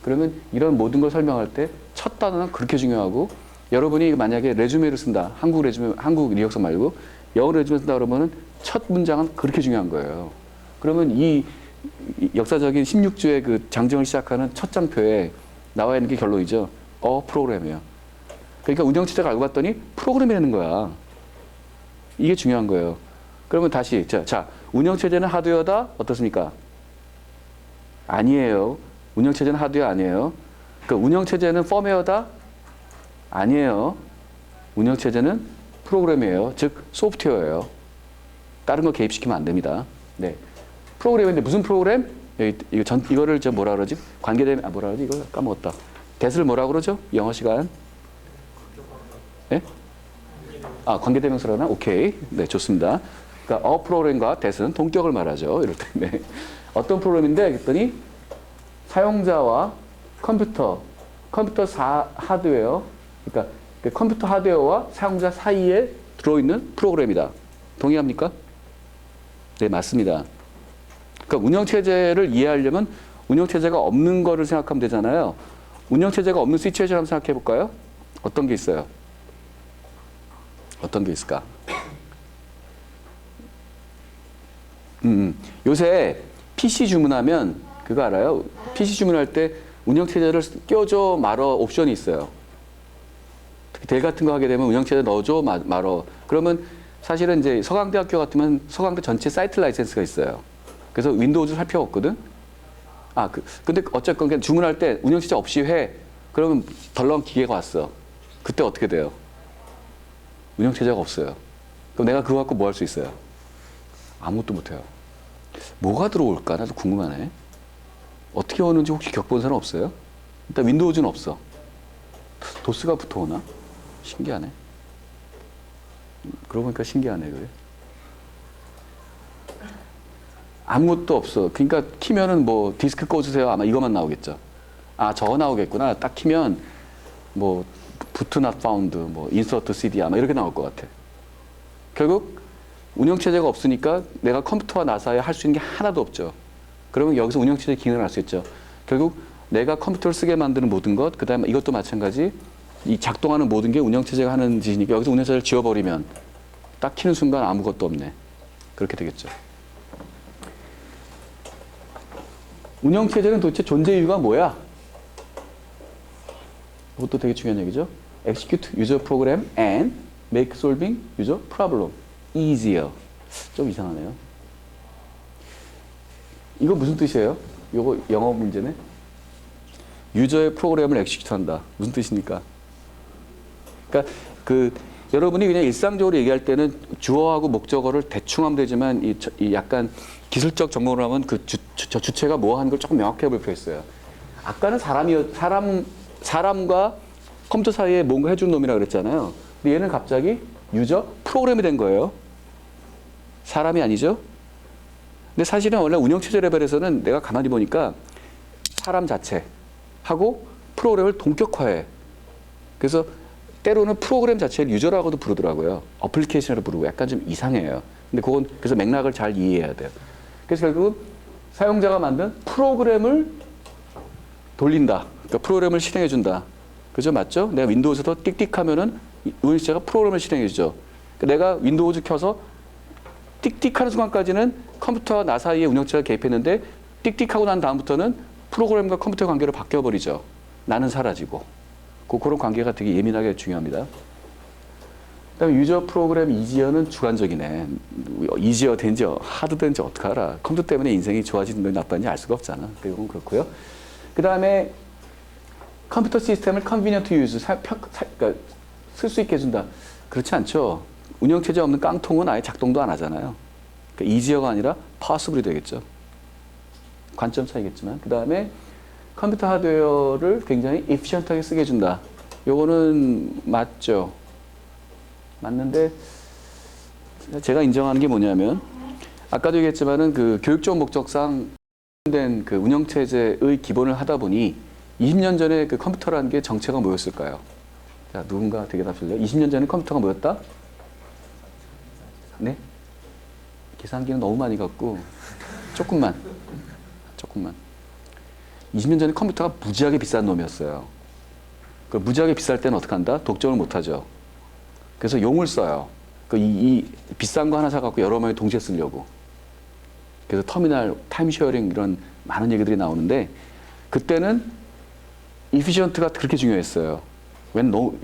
그러면 이런 모든 걸 설명할 때 첫 단어는 그렇게 중요하고, 여러분이 만약에 레주메를 쓴다. 한국 이력서 말고 영어 레주메 쓴다 그러면은 첫 문장은 그렇게 중요한 거예요. 그러면 이 역사적인 16주의 그 장정을 시작하는 첫 장표에 나와 있는 게 결론이죠. 프로그램이에요. 그러니까 운영체제가 알고 봤더니 프로그램이라는 거야. 이게 중요한 거예요. 그러면 다시 자, 운영체제는 하드웨어다? 어떻습니까? 아니에요. 운영체제는 하드웨어 아니에요. 그러니까 운영체제는 펌웨어다? 아니에요. 운영체제는 프로그램이에요. 즉 소프트웨어예요. 다른 거 개입시키면 안 됩니다. 네. 프로그램인데 무슨 프로그램? 이거를 뭐라 그러지? 관계대명, 뭐라 그러지? 이거 까먹었다. that을 뭐라 그러죠? 영어 시간. 예? 관계대명사라나? 오케이. 네, 좋습니다. 그러니까 프로그램과 that은 동격을 말하죠. 이럴 때. 네. 어떤 프로그램인데? 그랬더니 사용자와 컴퓨터 하드웨어, 그러니까 컴퓨터 하드웨어와 사용자 사이에 들어있는 프로그램이다. 동의합니까? 네, 맞습니다. 그러니까 운영체제를 이해하려면 운영체제가 없는 거를 생각하면 되잖아요. 운영체제가 없는 시츄에이션 한번 생각해 볼까요? 어떤 게 있어요? 어떤 게 있을까? 요새 PC 주문하면 그거 알아요? PC 주문할 때 운영체제를 껴줘 말어 옵션이 있어요. 특히 델 같은 거 하게 되면 운영체제 넣어줘 말어. 그러면 사실은 이제 서강대학교 같으면 서강대 전체 사이트 라이센스가 있어요. 그래서 윈도우즈 할 필요 없거든. 근데 어쨌건 그냥 주문할 때 운영체제 없이 해. 그러면 덜렁 기계가 왔어. 그때 어떻게 돼요? 운영체제가 없어요. 그럼 내가 그거 갖고 뭐 할 수 있어요? 아무것도 못해요. 뭐가 들어올까? 나도 궁금하네. 어떻게 오는지 혹시 겪어본 사람 없어요? 일단 윈도우즈는 없어. 도스가 붙어오나? 신기하네. 그러고 보니까 신기하네, 그래. 아무것도 없어. 그러니까 키면은 뭐 디스크 꽂으세요. 아마 이것만 나오겠죠. 저거 나오겠구나. 딱 키면 뭐 부트 not found, 뭐 insert CD 아마 이렇게 나올 것 같아. 결국 운영체제가 없으니까 내가 컴퓨터와 나 사이에 할 수 있는 게 하나도 없죠. 그러면 여기서 운영체제 기능을 알 수 있죠. 결국 내가 컴퓨터를 쓰게 만드는 모든 것, 그 다음에 이것도 마찬가지. 이 작동하는 모든 게 운영체제가 하는 짓이니까 여기서 운영체제를 지워버리면 딱 키는 순간 아무것도 없네. 그렇게 되겠죠. 운영체제는 도대체 존재 이유가 뭐야? 그것도 되게 중요한 얘기죠. Execute user program and make solving user problem easier. 좀 이상하네요. 이거 무슨 뜻이에요? 이거 영어 문제네. 유저의 프로그램을 엑시큐트한다. 무슨 뜻입니까? 그러니까 여러분이 그냥 일상적으로 얘기할 때는 주어하고 목적어를 대충 하면 되지만 이 약간 기술적 전공을 하면 저 주체가 뭐 하는 걸 조금 명확하게 볼 필요가 있어요. 아까는 사람과 컴퓨터 사이에 뭔가 해준 놈이라 그랬잖아요. 근데 얘는 갑자기 유저 프로그램이 된 거예요. 사람이 아니죠? 근데 사실은 원래 운영체제 레벨에서는 내가 가만히 보니까 사람 자체하고 프로그램을 동격화해. 그래서 때로는 프로그램 자체를 유저라고도 부르더라고요. 어플리케이션으로 부르고 약간 좀 이상해요. 근데 그래서 맥락을 잘 이해해야 돼요. 그래서 결국 사용자가 만든 프로그램을 돌린다. 그러니까 프로그램을 실행해준다. 그죠? 맞죠? 내가 윈도우에서도 띡띡하면은 운영체제가 프로그램을 실행해주죠. 그러니까 내가 윈도우즈 켜서 띡띡하는 순간까지는 컴퓨터와 나 사이에 운영체제가 개입했는데 띡띡하고 난 다음부터는 프로그램과 컴퓨터 관계로 바뀌어버리죠. 나는 사라지고. 그런 관계가 되게 예민하게 중요합니다. 그다음에 유저 프로그램 이지어는 주관적이네. 이지어 된지 하드 된지 어떻게 알아? 컴퓨터 때문에 인생이 좋아지는지 나빠진지 알 수가 없잖아. 그건 그렇고요. 그다음에 컴퓨터 시스템을 convenient to use, 그러니까 쓸 수 있게 해준다. 그렇지 않죠. 운영체제 없는 깡통은 아예 작동도 안 하잖아요. 그러니까 이지어가 아니라 possible이 되겠죠. 관점 차이겠지만. 그 다음에 컴퓨터 하드웨어를 굉장히 efficient하게 쓰게 해준다. 요거는 맞죠. 맞는데 제가 인정하는 게 뭐냐면 아까도 얘기했지만은 그 교육적 목적상 된 그 운영체제의 기본을 하다 보니 20년 전에 그 컴퓨터라는 게 정체가 뭐였을까요? 자, 누군가 대답하실래요? 20년 전에 컴퓨터가 뭐였다? 네? 계산기는 너무 많이 갖고 조금만 20년 전에 컴퓨터가 무지하게 비싼 놈이었어요. 그 무지하게 비쌀 때는 어떻게 한다? 독점을 못 하죠. 그래서 용을 써요. 이 비싼 거 하나 사갖고 여러 명이 동시에 쓰려고. 그래서 터미널, 타임쉐어링 이런 많은 얘기들이 나오는데 그때는 이피션트가 그렇게 중요했어요.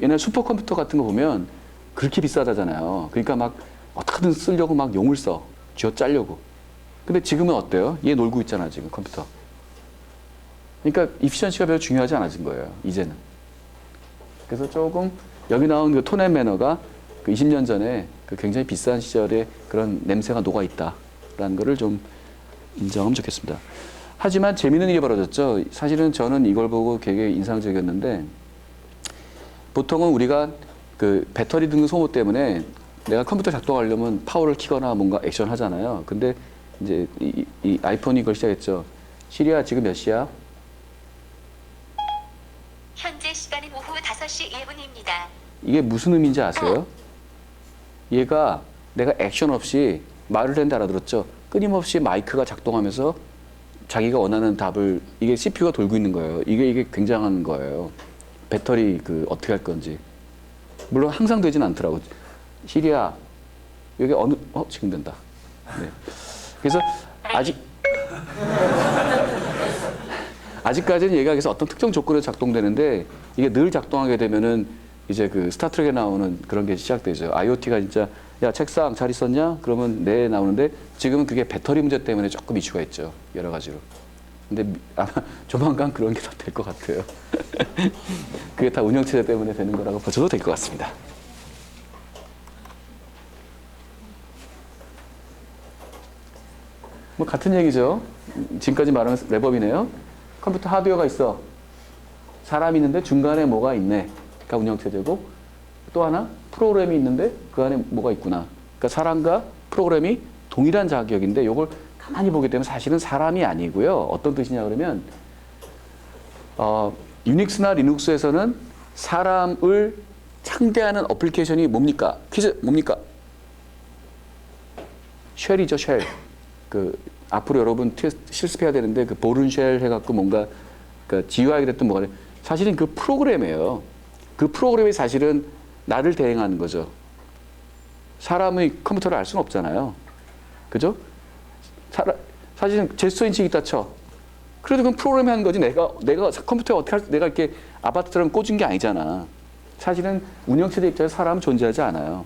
옛날 슈퍼컴퓨터 같은 거 보면 그렇게 비싸다잖아요. 그러니까 막 어떻게든 쓰려고 막 용을 써. 쥐어 짜려고. 근데 지금은 어때요? 얘 놀고 있잖아, 지금 컴퓨터. 그러니까 이피션시가 별로 중요하지 않아진 거예요, 이제는. 그래서 조금 여기 나온 그 톤 앤 매너가 그 20년 전에 그 굉장히 비싼 시절에 그런 냄새가 녹아 있다라는 거를 좀 인정하면 좋겠습니다. 하지만 재미있는 일이 벌어졌죠. 사실은 저는 이걸 보고 되게 인상적이었는데 보통은 우리가 그 배터리 등등 소모 때문에 내가 컴퓨터 작동하려면 파워를 키거나 뭔가 액션 하잖아요. 근데 이제 이 아이폰이 이걸 시작했죠. 시리야, 지금 몇 시야? 현재 시간은 오후 5시 1분입니다. 이게 무슨 의미인지 아세요? 얘가 내가 액션 없이 말을 했는데 알아들었죠. 끊임없이 마이크가 작동하면서 자기가 원하는 답을, 이게 CPU가 돌고 있는 거예요. 이게 굉장한 거예요. 배터리 그 어떻게 할 건지. 물론 항상 되진 않더라고. 시리야, 여기 지금 된다. 네. 그래서 아직까지는 얘가 그래서 어떤 특정 조건에 작동되는데 이게 늘 작동하게 되면은 이제 그 스타트rek에 나오는 그런 게 시작되죠. IoT가 진짜 야, 책상 잘 있었냐? 그러면 네 나오는데 지금은 그게 배터리 문제 때문에 조금 이슈가 있죠. 여러 가지로. 근데 아마 조만간 그런 게 다 될 것 같아요. 그게 다 운영체제 때문에 되는 거라고 보셔도 될 것 같습니다. 뭐 같은 얘기죠. 지금까지 말하면 랩업이네요. 컴퓨터 하드웨어가 있어. 사람이 있는데 중간에 뭐가 있네. 그러니까 운영체제고 또 하나 프로그램이 있는데 그 안에 뭐가 있구나. 그러니까 사람과 프로그램이 동일한 자격인데 이걸 가만히 보게 되면 사실은 사람이 아니고요. 어떤 뜻이냐 그러면 유닉스나 리눅스에서는 사람을 상대하는 어플리케이션이 뭡니까? 퀴즈 뭡니까? 쉘이죠, 쉘. 그 앞으로 여러분 실습해야 되는데 그 보른 쉘 해갖고 뭔가 그러니까 GUI가 됐든 뭐가 됐든 사실은 그 프로그램이에요. 그 프로그램이 사실은 나를 대행하는 거죠. 사람의 컴퓨터를 알 수는 없잖아요. 그죠? 사실은 제스처 인식이 있다 쳐. 그래도 그건 프로그램이 하는 거지. 내가 컴퓨터에 어떻게 내가 이렇게 아바타처럼 꽂은 게 아니잖아. 사실은 운영체제 입장에서 사람은 존재하지 않아요.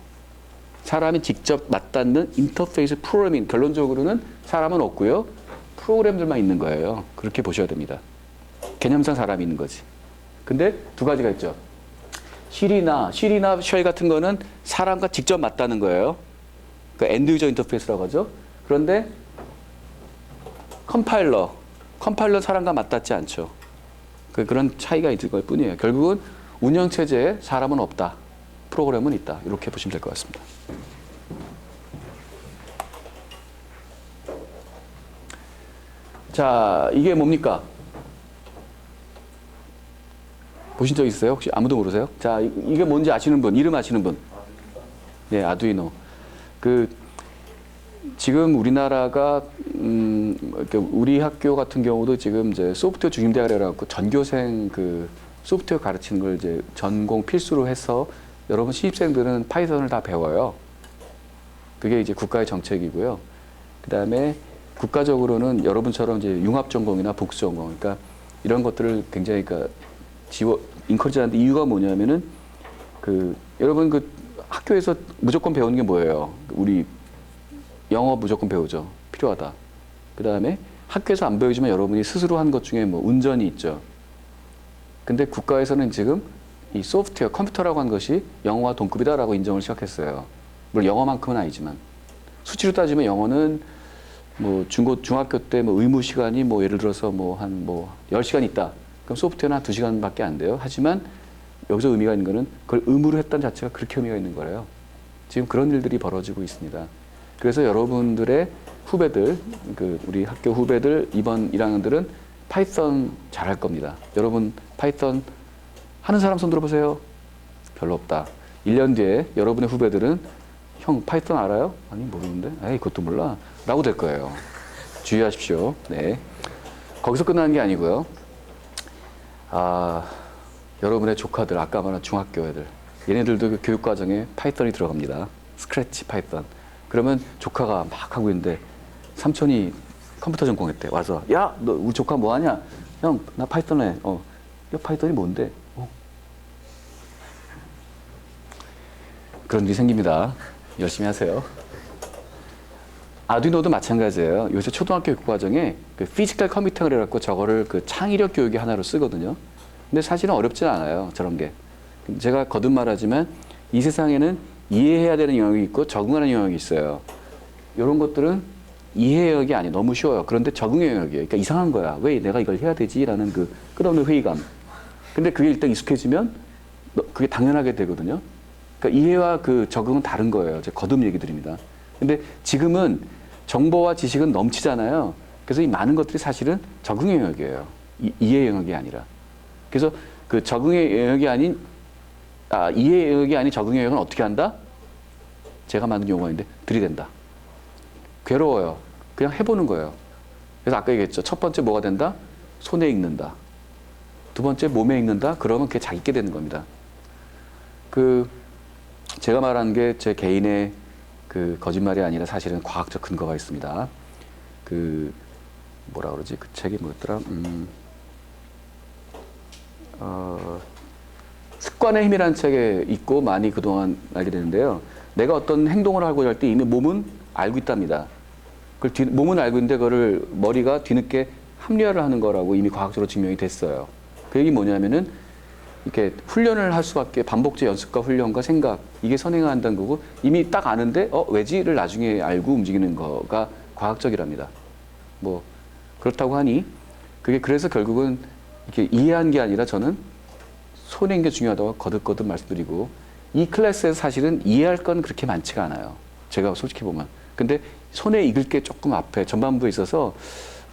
사람이 직접 맞닿는 인터페이스 프로그래밍, 결론적으로는 사람은 없고요. 프로그램들만 있는 거예요. 그렇게 보셔야 됩니다. 개념상 사람이 있는 거지. 근데 두 가지가 있죠. 시리나 쉘 같은 거는 사람과 직접 맞닿는 거예요. 그러니까 엔드 유저 인터페이스라고 하죠. 그런데 컴파일러 사람과 맞닿지 않죠. 그런 차이가 있을 것 뿐이에요. 결국은 운영체제에 사람은 없다. 프로그램은 있다. 이렇게 보시면 될 것 같습니다. 자, 이게 뭡니까? 보신 적 있으세요? 혹시 아무도 모르세요? 자, 이게 뭔지 아시는 분, 이름 아시는 분? 네, 아두이노. 지금 우리나라가 우리 학교 같은 경우도 지금 이제 소프트웨어 중심대학이라 갖고 전교생 그 소프트웨어 가르치는 걸 이제 전공 필수로 해서 여러분 신입생들은 파이썬을 다 배워요. 그게 이제 국가의 정책이고요. 그다음에 국가적으로는 여러분처럼 이제 융합 전공이나 복수 전공, 그러니까 이런 것들을 굉장히 그러니까 인커리지하는데 이유가 뭐냐면은 여러분 학교에서 무조건 배우는 게 뭐예요? 우리 영어 무조건 배우죠. 필요하다. 그 다음에 학교에서 안 배우지만 여러분이 스스로 한 것 중에 뭐 운전이 있죠. 근데 국가에서는 지금 이 소프트웨어, 컴퓨터라고 하는 것이 영어와 동급이다라고 인정을 시작했어요. 물론 영어만큼은 아니지만. 수치로 따지면 영어는 뭐 중학교 때 뭐 의무 시간이 뭐 예를 들어서 뭐 한 뭐 10시간 있다. 그럼 소프트웨어는 한 2시간밖에 안 돼요. 하지만 여기서 의미가 있는 거는 그걸 의무로 했다는 자체가 그렇게 의미가 있는 거예요. 지금 그런 일들이 벌어지고 있습니다. 그래서 여러분들의 후배들, 우리 학교 후배들, 이번 1학년들은 파이썬 잘할 겁니다. 여러분 파이썬 하는 사람 손 들어보세요. 별로 없다. 1년 뒤에 여러분의 후배들은 형 파이썬 알아요? 아니 모르는데. 에이 그것도 몰라. 라고 될 거예요. 주의하십시오. 네. 거기서 끝나는 게 아니고요. 여러분의 조카들, 아까 말한 중학교 애들, 얘네들도 그 교육과정에 파이썬이 들어갑니다. 스크래치 파이썬. 그러면 조카가 막 하고 있는데 삼촌이 컴퓨터 전공했대. 와서 야, 너 우리 조카 뭐 하냐? 형, 나 파이썬 해. 야, 파이썬이 뭔데? 그런 일이 생깁니다. 열심히 하세요. 아두이노도 마찬가지예요. 요새 초등학교 교육과정에 그 피지컬 컴퓨터를 해갖고 저거를 그 창의력 교육의 하나로 쓰거든요. 근데 사실은 어렵진 않아요. 저런 게. 제가 거듭 말하지만 이 세상에는 이해해야 되는 영역이 있고 적응하는 영역이 있어요. 이런 것들은 이해 영역이 아니에요. 너무 쉬워요. 그런데 적응의 영역이에요. 그러니까 이상한 거야. 왜 내가 이걸 해야 되지라는 그 끝없는 회의감. 근데 그게 일단 익숙해지면 그게 당연하게 되거든요. 그러니까 이해와 그 적응은 다른 거예요. 제가 거듭 얘기 드립니다. 근데 지금은 정보와 지식은 넘치잖아요. 그래서 이 많은 것들이 사실은 적응의 영역이에요. 이해 영역이 아니라. 그래서 그 적응의 영역이 아닌 이해 영역이 아닌 적응의 영역은 어떻게 한다? 제가 만든 용어인데 들이댄다. 괴로워요. 그냥 해보는 거예요. 그래서 아까 얘기했죠. 첫 번째 뭐가 된다? 손에 익는다. 두 번째 몸에 익는다. 그러면 그게 자기 게 되는 겁니다. 제가 말한 게 제 개인의 그 거짓말이 아니라 사실은 과학적 근거가 있습니다. 뭐라 그러지? 그 책이 뭐였더라? 습관의 힘이라는 책에 있고 많이 그동안 알게 되는데요. 내가 어떤 행동을 하고자 할 때 이미 몸은 알고 있답니다. 몸은 알고 있는데 그거를 머리가 뒤늦게 합리화를 하는 거라고 이미 과학적으로 증명이 됐어요. 그 얘기 뭐냐면은 이렇게 훈련을 할 수밖에 반복적 연습과 훈련과 생각 이게 선행한다는 거고 이미 딱 아는데 왜지를 나중에 알고 움직이는 거가 과학적이랍니다. 뭐 그렇다고 하니 그게 그래서 결국은 이렇게 이해한 게 아니라 저는 손에 익는 게 중요하다고 거듭거듭 말씀드리고 이 클래스에서 사실은 이해할 건 그렇게 많지가 않아요. 제가 솔직히 보면. 근데 손에 익을 게 조금 앞에 전반부에 있어서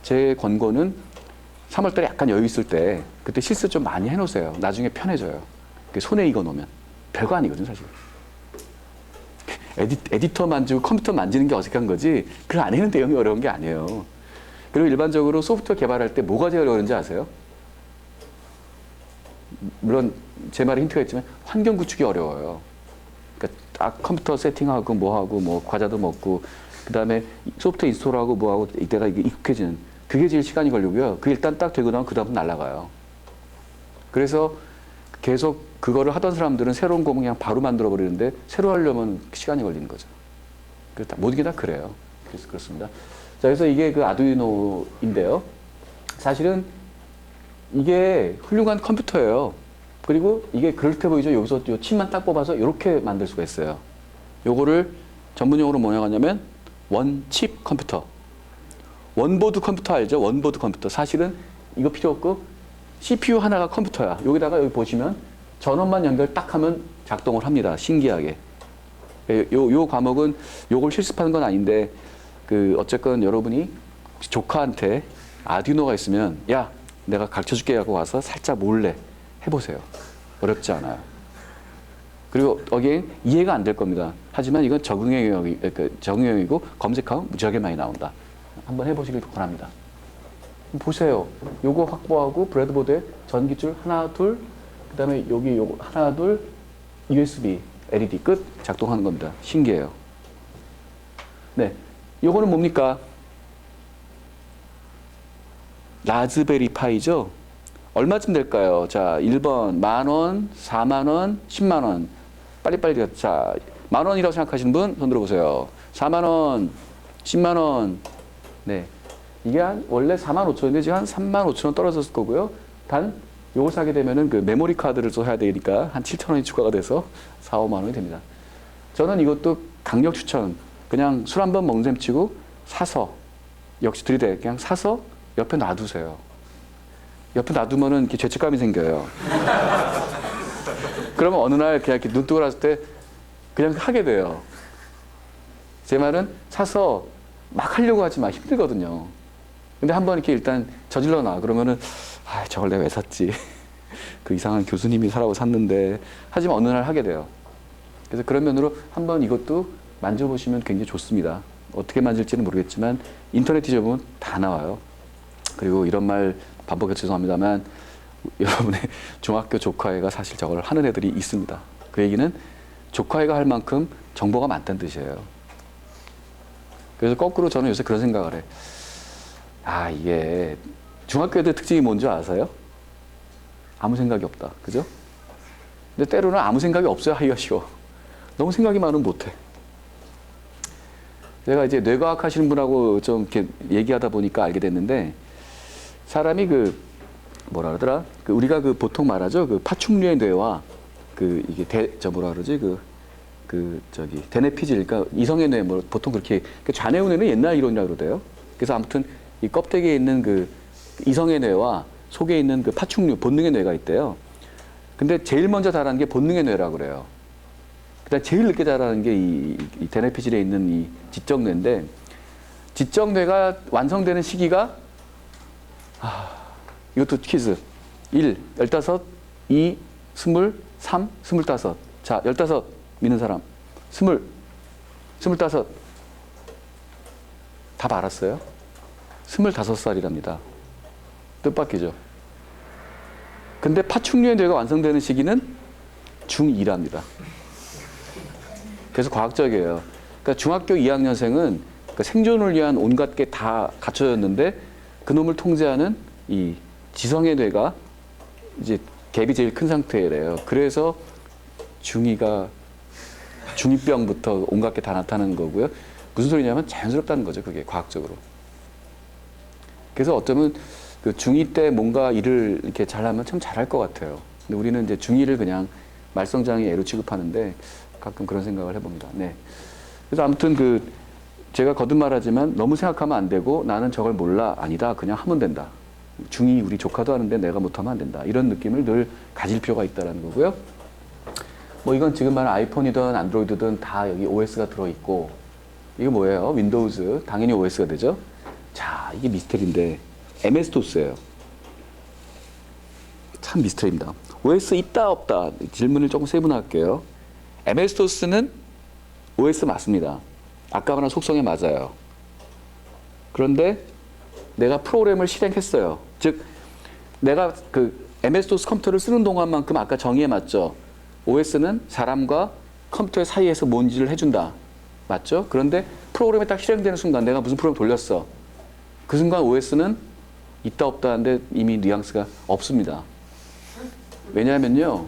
제 권고는 3월달에 약간 여유 있을 때 그때 실수 좀 많이 해놓으세요. 나중에 편해져요. 손에 익어 놓으면 별거 아니거든요, 사실. 에디터 만지고 컴퓨터 만지는 게 어색한 거지 그 안에는 내용이 어려운 게 아니에요. 그리고 일반적으로 소프트웨어 개발할 때 뭐가 제일 어려운지 아세요? 물론 제 말에 힌트가 있지만 환경 구축이 어려워요. 그러니까 딱 컴퓨터 세팅하고 뭐하고 뭐 과자도 먹고 그 다음에 소프트웨어 인스톨하고 뭐하고 이때가 이게 익숙해지는 그게 제일 시간이 걸리고요. 그게 일단 딱 되고 나면 그 다음은 날아가요. 그래서 계속 그거를 하던 사람들은 새로운 거 그냥 바로 만들어 버리는데 새로 하려면 시간이 걸리는 거죠. 모든 게 다 그래요. 그래서 그렇습니다. 자, 그래서 이게 그 아두이노인데요. 사실은 이게 훌륭한 컴퓨터예요. 그리고 이게 그럴듯해 보이죠? 여기서 요 칩만 딱 뽑아서 이렇게 만들 수가 있어요. 요거를 전문용어로 뭐냐고 하냐면 원칩 컴퓨터. 원보드 컴퓨터 알죠? 원보드 컴퓨터. 사실은 이거 필요 없고 CPU 하나가 컴퓨터야. 여기다가 여기 보시면 전원만 연결 딱 하면 작동을 합니다. 신기하게. 요 과목은 요걸 실습하는 건 아닌데 어쨌건 여러분이 조카한테 아두이노가 있으면 야 내가 가르쳐 줄게 하고 와서 살짝 몰래 해보세요. 어렵지 않아요. 그리고 어게인 이해가 안 될 겁니다. 하지만 이건 적응의 영역이고 검색하면 무지하게 많이 나온다. 한번 해보시길 권합니다. 보세요. 요거 확보하고 브레드보드에 전기줄 하나 둘 그다음에 여기 요거 하나 둘 USB LED 끝 작동하는 겁니다. 신기해요. 네, 요거는 뭡니까? 라즈베리 파이죠. 얼마쯤 될까요? 자, 1번 10,000원, 40,000원, 100,000원. 빨리빨리. 자, 10,000원이라고 생각하시는 분 손 들어보세요. 40,000원, 100,000원. 네. 이게 원래 45,000원인데 지금 한 35,000원 떨어졌을 거고요. 단 요걸 사게 되면은 그 메모리 카드를 또 사야 되니까 한 7,000원이 추가가 돼서 4, 5만 원이 됩니다. 저는 이것도 강력 추천. 그냥 술 한 번 먹는 셈 치고 사서 역시 들이대 그냥 사서 옆에 놔두세요. 옆에 놔두면은 이렇게 죄책감이 생겨요. 그러면 어느 날 그냥 이렇게 눈 뜨고 났을 때 그냥 하게 돼요. 제 말은 사서 막 하려고 하지 마. 힘들거든요. 근데 한번 이렇게 일단 저질러 놔. 그러면은 아, 저걸 내가 왜 샀지? 그 이상한 교수님이 사라고 샀는데. 하지만 어느 날 하게 돼요. 그래서 그런 면으로 한번 이것도 만져보시면 굉장히 좋습니다. 어떻게 만질지는 모르겠지만 인터넷 뒤져보면 다 나와요. 그리고 이런 말 반복해서 죄송합니다만 여러분의 중학교 조카애가 사실 저걸 하는 애들이 있습니다. 그 얘기는 조카애가 할 만큼 정보가 많다는 뜻이에요. 그래서 거꾸로 저는 요새 그런 생각을 해. 아, 이게 중학교 애들 특징이 뭔지 아세요? 아무 생각이 없다. 그죠? 근데 때로는 아무 생각이 없어야 하기가 쉬워. 너무 생각이 많으면 못해. 제가 이제 뇌과학 하시는 분하고 좀 이렇게 얘기하다 보니까 알게 됐는데, 사람이 그 뭐라 그러더라? 그 우리가 그 보통 말하죠. 그 파충류의 뇌와 그 이게 뭐라 그러지? 저기 대뇌피질, 그러니까 이성의 뇌, 뭐 보통 그렇게 좌뇌우 뇌는 옛날 이론이라고 그러대요. 그래서 아무튼 이 껍데기에 있는 그 이성의 뇌와 속에 있는 그 파충류 본능의 뇌가 있대요. 근데 제일 먼저 자라는 게 본능의 뇌라고 그래요. 그다음 제일 늦게 자라는 게 이 대뇌피질에 있는 이 지적뇌인데, 지적뇌가 완성되는 시기가 이것도 퀴즈. 1, 15, 2, 23, 25. 자, 15 믿는 사람. 20, 25. 답 알았어요? 25살이랍니다. 뜻밖이죠. 근데 파충류의 뇌가 완성되는 시기는 중2랍니다. 그래서 과학적이에요. 그러니까 중학교 2학년생은 그 생존을 위한 온갖 게 다 갖춰졌는데 그놈을 통제하는 이 지성의 뇌가 이제 갭이 제일 큰 상태래요. 그래서 중2병부터 온갖 게 다 나타나는 거고요. 무슨 소리냐면 자연스럽다는 거죠. 그게 과학적으로. 그래서 어쩌면 그 중2 때 뭔가 일을 이렇게 잘하면 참 잘할 것 같아요. 근데 우리는 이제 중2를 그냥 말썽장애 애로 취급하는데 가끔 그런 생각을 해봅니다. 네. 그래서 아무튼 제가 거듭 말하지만 너무 생각하면 안 되고 나는 저걸 몰라. 아니다. 그냥 하면 된다. 중2 우리 조카도 하는데 내가 못하면 안 된다. 이런 느낌을 늘 가질 필요가 있다는 거고요. 뭐 이건 지금 말하는 아이폰이든 안드로이드든 다 여기 OS가 들어있고, 이게 뭐예요? 윈도우즈. 당연히 OS가 되죠. 자, 이게 미스터리인데 MS-DOS예요. 참 미스터리입니다. OS 있다 없다 질문을 조금 세분화할게요. MS-DOS는 OS 맞습니다. 아까 말한 속성에 맞아요. 그런데 내가 프로그램을 실행했어요. 즉 내가 그 MS-DOS 컴퓨터를 쓰는 동안만큼 아까 정의에 맞죠. OS는 사람과 컴퓨터 사이에서 뭔지를 해준다. 맞죠? 그런데 프로그램이 딱 실행되는 순간 내가 무슨 프로그램 돌렸어. 그 순간 OS는 있다 없다 하는데 이미 뉘앙스가 없습니다. 왜냐하면요.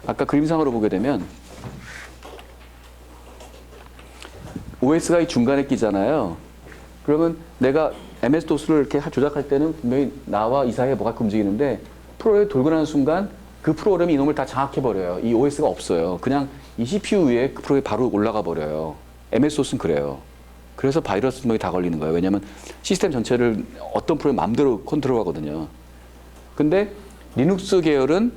아까 그림상으로 보게 되면 OS가 이 중간에 끼잖아요. 그러면 내가 MS-DOS를 이렇게 조작할 때는 분명히 나와 이 사이에 뭐가 움직이는데 프로그램이 돌고 나는 순간 그 프로그램이 이놈을 다 장악해버려요. 이 OS가 없어요. 그냥 이 CPU 위에 그 프로그램이 바로 올라가 버려요. MS-DOS는 그래요. 그래서 바이러스 분명히 다 걸리는 거예요. 왜냐하면 시스템 전체를 어떤 프로그램 마음대로 컨트롤하거든요. 근데 리눅스 계열은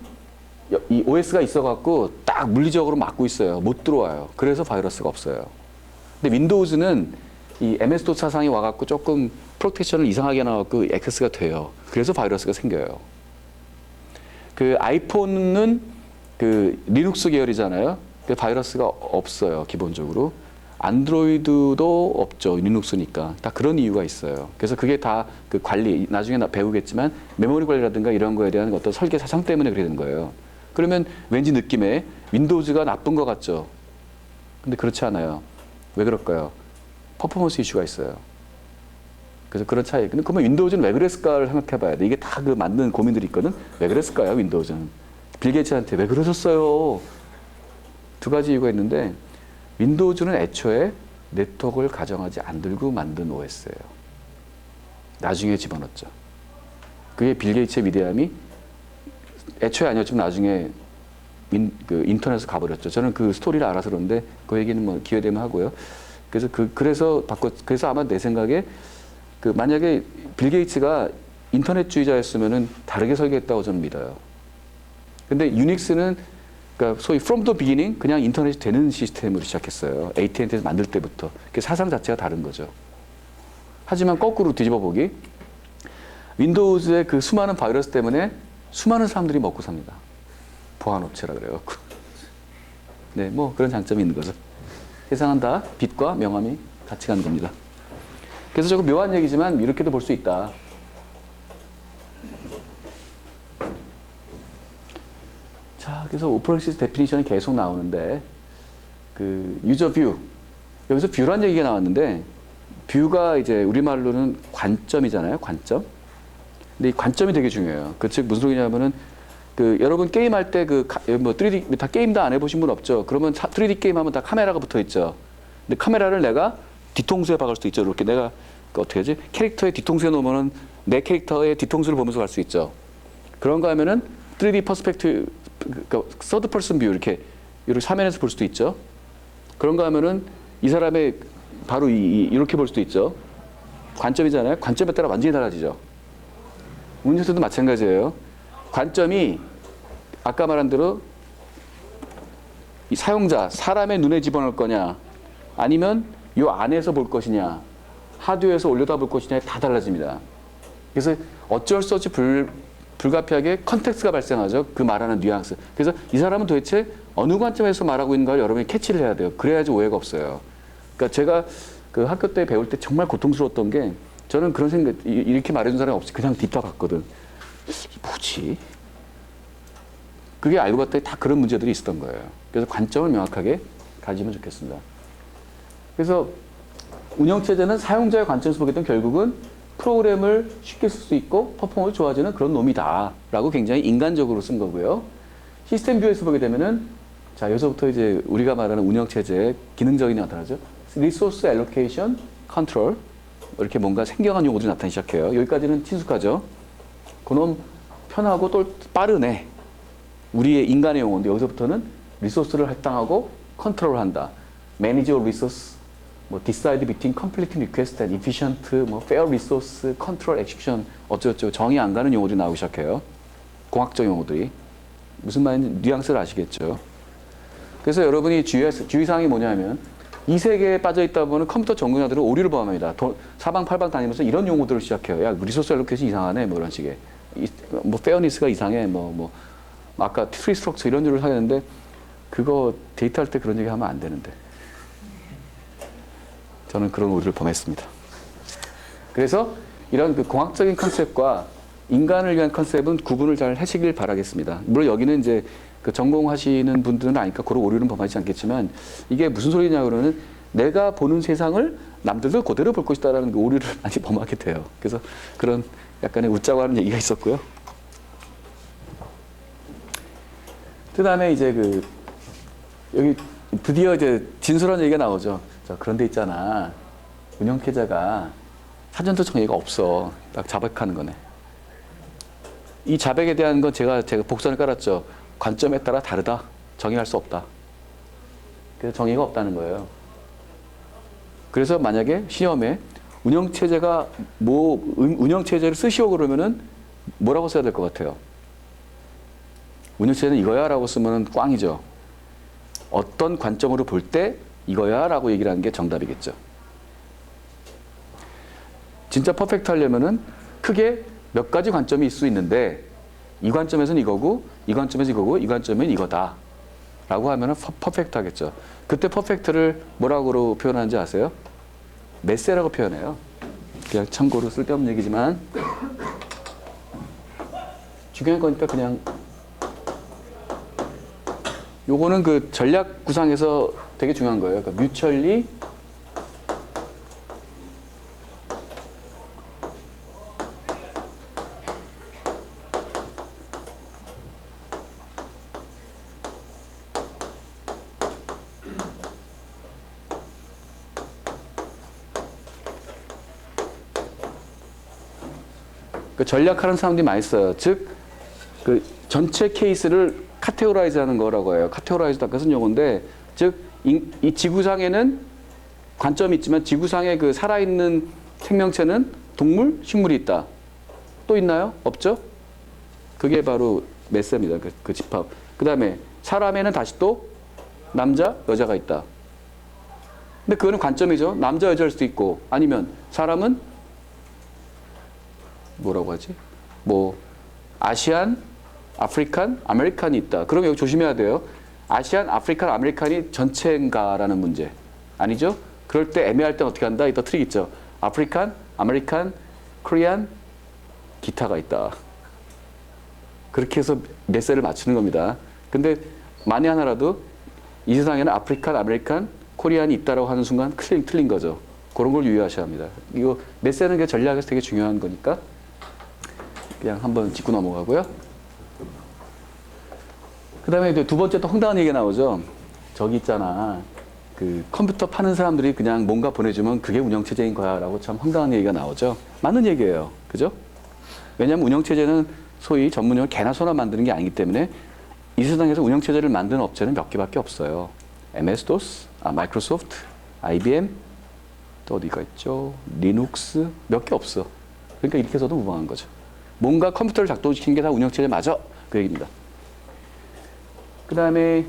이 OS가 있어갖고 딱 물리적으로 막고 있어요. 못 들어와요. 그래서 바이러스가 없어요. 근데 윈도우즈는 이 MS-DOS 사상이 와갖고 조금 프로텍션을 이상하게 나와갖고 액세스가 돼요. 그래서 바이러스가 생겨요. 그 아이폰은 그 리눅스 계열이잖아요. 그 바이러스가 없어요. 기본적으로. 안드로이드도 없죠. 리눅스니까. 다 그런 이유가 있어요. 그래서 그게 다 그 관리, 나중에 배우겠지만 메모리 관리라든가 이런 거에 대한 어떤 설계 사상 때문에 그래 되는 거예요. 그러면 왠지 느낌에 윈도우즈가 나쁜 것 같죠. 근데 그렇지 않아요. 왜 그럴까요? 퍼포먼스 이슈가 있어요. 그래서 그런 차이. 근데 그러면 윈도우즈는 왜 그랬을까를 생각해 봐야 돼. 이게 다 그 만든 고민들이 있거든. 왜 그랬을까요, 윈도우즈는? 빌 게이츠한테 왜 그러셨어요? 두 가지 이유가 있는데 윈도우즈는 애초에 네트워크를 가정하지 않들고 만든 OS예요. 나중에 집어넣었죠. 그게 빌 게이츠의 위대함이 애초에 아니었지만 나중에 인터넷에 가버렸죠. 저는 그 스토리를 알아서 그런데 그 얘기는 뭐 기회 되면 하고요. 그래서 아마 내 생각에 만약에 빌 게이츠가 인터넷주의자였으면은 다르게 설계했다고 저는 믿어요. 근데 유닉스는 그러니까 소위 from the beginning 그냥 인터넷이 되는 시스템으로 시작했어요. AT&T에서 만들 때부터. 그 사상 자체가 다른 거죠. 하지만 거꾸로 뒤집어 보기 윈도우즈의 그 수많은 바이러스 때문에 수많은 사람들이 먹고 삽니다. 보안업체라 그래갖고. 네, 뭐 그런 장점이 있는 거죠. 세상은 다 빛과 명암이 같이 가는 겁니다. 그래서 조금 묘한 얘기지만 이렇게도 볼 수 있다. 자, 그래서 오퍼레이션 데피니션이 계속 나오는데 유저 뷰 여기서 뷰란 얘기가 나왔는데 뷰가 이제 우리말로는 관점이잖아요. 관점. 근데 이 관점이 되게 중요해요. 즉 무슨 소리냐면은 여러분 게임할 때 뭐 3D 다 게임 다 안 해보신 분 없죠? 그러면 3D 게임 하면 다 카메라가 붙어 있죠. 근데 카메라를 내가 뒤통수에 박을 수도 있죠. 이렇게 내가 어떻게 하지? 캐릭터의 뒤통수에 놓으면은 내 캐릭터의 뒤통수를 보면서 갈 수 있죠. 그런 거 하면은 3D 퍼스펙티브, 서드 퍼슨 뷰 이렇게 화면에서 볼 수도 있죠. 그런 거 하면은 이 사람의 바로 이렇게 볼 수도 있죠. 관점이잖아요. 관점에 따라 완전히 달라지죠. 운전수도 마찬가지예요. 관점이 아까 말한 대로 이 사용자, 사람의 눈에 집어넣을 거냐 아니면 이 안에서 볼 것이냐 하드웨어에서 올려다 볼 것이냐에 다 달라집니다. 그래서 어쩔 수 없이 불가피하게 컨텍스트가 발생하죠. 그 말하는 뉘앙스. 그래서 이 사람은 도대체 어느 관점에서 말하고 있는가를 여러분이 캐치를 해야 돼요. 그래야지 오해가 없어요. 그러니까 제가 학교 때 배울 때 정말 고통스러웠던 게 저는 그런 생각, 이렇게 말해준 사람이 없이 그냥 뒷다 봤거든. 뭐지? 그게 알고 봤더니 다 그런 문제들이 있었던 거예요. 그래서 관점을 명확하게 가지면 좋겠습니다. 그래서 운영체제는 사용자의 관점에서 보게 되면 결국은 프로그램을 쉽게 쓸 수 있고 퍼포먼스 좋아지는 그런 놈이다 라고 굉장히 인간적으로 쓴 거고요. 시스템 뷰에서 보게 되면은 자, 여기서부터 이제 우리가 말하는 운영체제의 기능적인 나타나죠. 리소스 알로케이션 컨트롤 이렇게 뭔가 생경한 용어들이 나타나기 시작해요. 여기까지는 친숙하죠. 그놈 편하고 또 빠르네. 우리의 인간의 용어인데 여기서부터는 리소스를 할당하고 컨트롤한다. Manage your resource, 뭐 decide between conflicting request and efficient, 뭐 fair resource, control execution 어쩌고저쩌고 정이 안 가는 용어들이 나오기 시작해요. 공학적 용어들이. 무슨 말인지 뉘앙스를 아시겠죠. 그래서 여러분이 주의사항이 뭐냐면 이 세계에 빠져 있다 보면 컴퓨터 전공자들은 오류를 범합니다. 사방팔방 다니면서 이런 용어들을 시작해요. 야, 리소스 알로케이션이 이상하네. 뭐 이런 식의. 뭐 페어니스가 이상해. 아까 트리 스트럭처 이런 일을 하겠는데 그거 데이트할 때 그런 얘기 하면 안 되는데. 저는 그런 오류를 범했습니다. 그래서 이런 공학적인 컨셉과 인간을 위한 컨셉은 구분을 잘 하시길 바라겠습니다. 물론 여기는 이제 전공하시는 분들은 아니까 그런 오류는 범하지 않겠지만 이게 무슨 소리냐 그러면 내가 보는 세상을 남들도 그대로 볼 것이다라는 오류를 많이 범하게 돼요. 그래서 그런 약간의 웃자고 하는 얘기가 있었고요. 그 다음에 이제 여기 드디어 이제 진솔한 얘기가 나오죠. 그런데 있잖아. 운영계좌가 사전도 정의가 없어. 딱 자백하는 거네. 이 자백에 대한 건 제가 복선을 깔았죠. 관점에 따라 다르다. 정의할 수 없다. 그래서 정의가 없다는 거예요. 그래서 만약에 시험에 운영체제가 운영체제를 쓰시오 그러면은 뭐라고 써야 될 것 같아요? 운영체제는 이거야 라고 쓰면은 꽝이죠. 어떤 관점으로 볼 때 이거야 라고 얘기를 하는 게 정답이겠죠. 진짜 퍼펙트 하려면은 크게 몇 가지 관점이 있을 수 있는데 이 관점에서는 이거고 이 관점에서 이거고 이 관점은 이거다 라고 하면은 퍼펙트 하겠죠. 그때 퍼펙트를 뭐라고 표현하는지 아세요? 메세라고 표현해요. 그냥 참고로 쓸데없는 얘기지만 중요한 거니까 그냥 요거는 전략 구상에서 되게 중요한 거예요. 그러니까 뮤추얼리 그 전략하는 사람들이 많이 써요. 즉, 그 전체 케이스를 카테고라이즈 하는 거라고 해요. 카테고라이즈도 아까 쓴 용어인데, 즉, 이 지구상에는 관점이 있지만 지구상에 그 살아있는 생명체는 동물, 식물이 있다. 또 있나요? 없죠? 그게 바로 메세입니다. 그 집합. 그 다음에 사람에는 다시 또 남자, 여자가 있다. 근데 그거는 관점이죠. 남자, 여자일 수도 있고 아니면 사람은 뭐라고 하지? 뭐 아시안, 아프리칸, 아메리칸이 있다. 그러면 여기 조심해야 돼요. 아시안, 아프리칸, 아메리칸이 전체인가라는 문제. 아니죠? 그럴 때 애매할 때 어떻게 한다? 이따 트릭 있죠. 아프리칸, 아메리칸, 코리안, 기타가 있다. 그렇게 해서 메세를 맞추는 겁니다. 근데 만에 하나라도 이 세상에는 아프리칸, 아메리칸, 코리안이 있다라고 하는 순간 틀린 거죠. 그런 걸 유의하셔야 합니다. 이거 메세는 그 전략에서 되게 중요한 거니까 그냥 한번 짚고 넘어가고요. 그 다음에 두 번째 또 황당한 얘기가 나오죠. 저기 있잖아. 그 컴퓨터 파는 사람들이 그냥 뭔가 보내주면 그게 운영체제인 거야 라고 참 황당한 얘기가 나오죠. 맞는 얘기예요. 그죠? 왜냐하면 운영체제는 소위 전문용어 개나 소나 만드는 게 아니기 때문에 이 세상에서 운영체제를 만드는 업체는 몇 개밖에 없어요. MS-DOS, 마이크로소프트, IBM, 또 어디가 있죠? 리눅스, 몇 개 없어. 그러니까 이렇게 해서도 무방한 거죠. 뭔가 컴퓨터를 작동시키는 게 다 운영체제 맞아. 그 얘기입니다. 그 다음에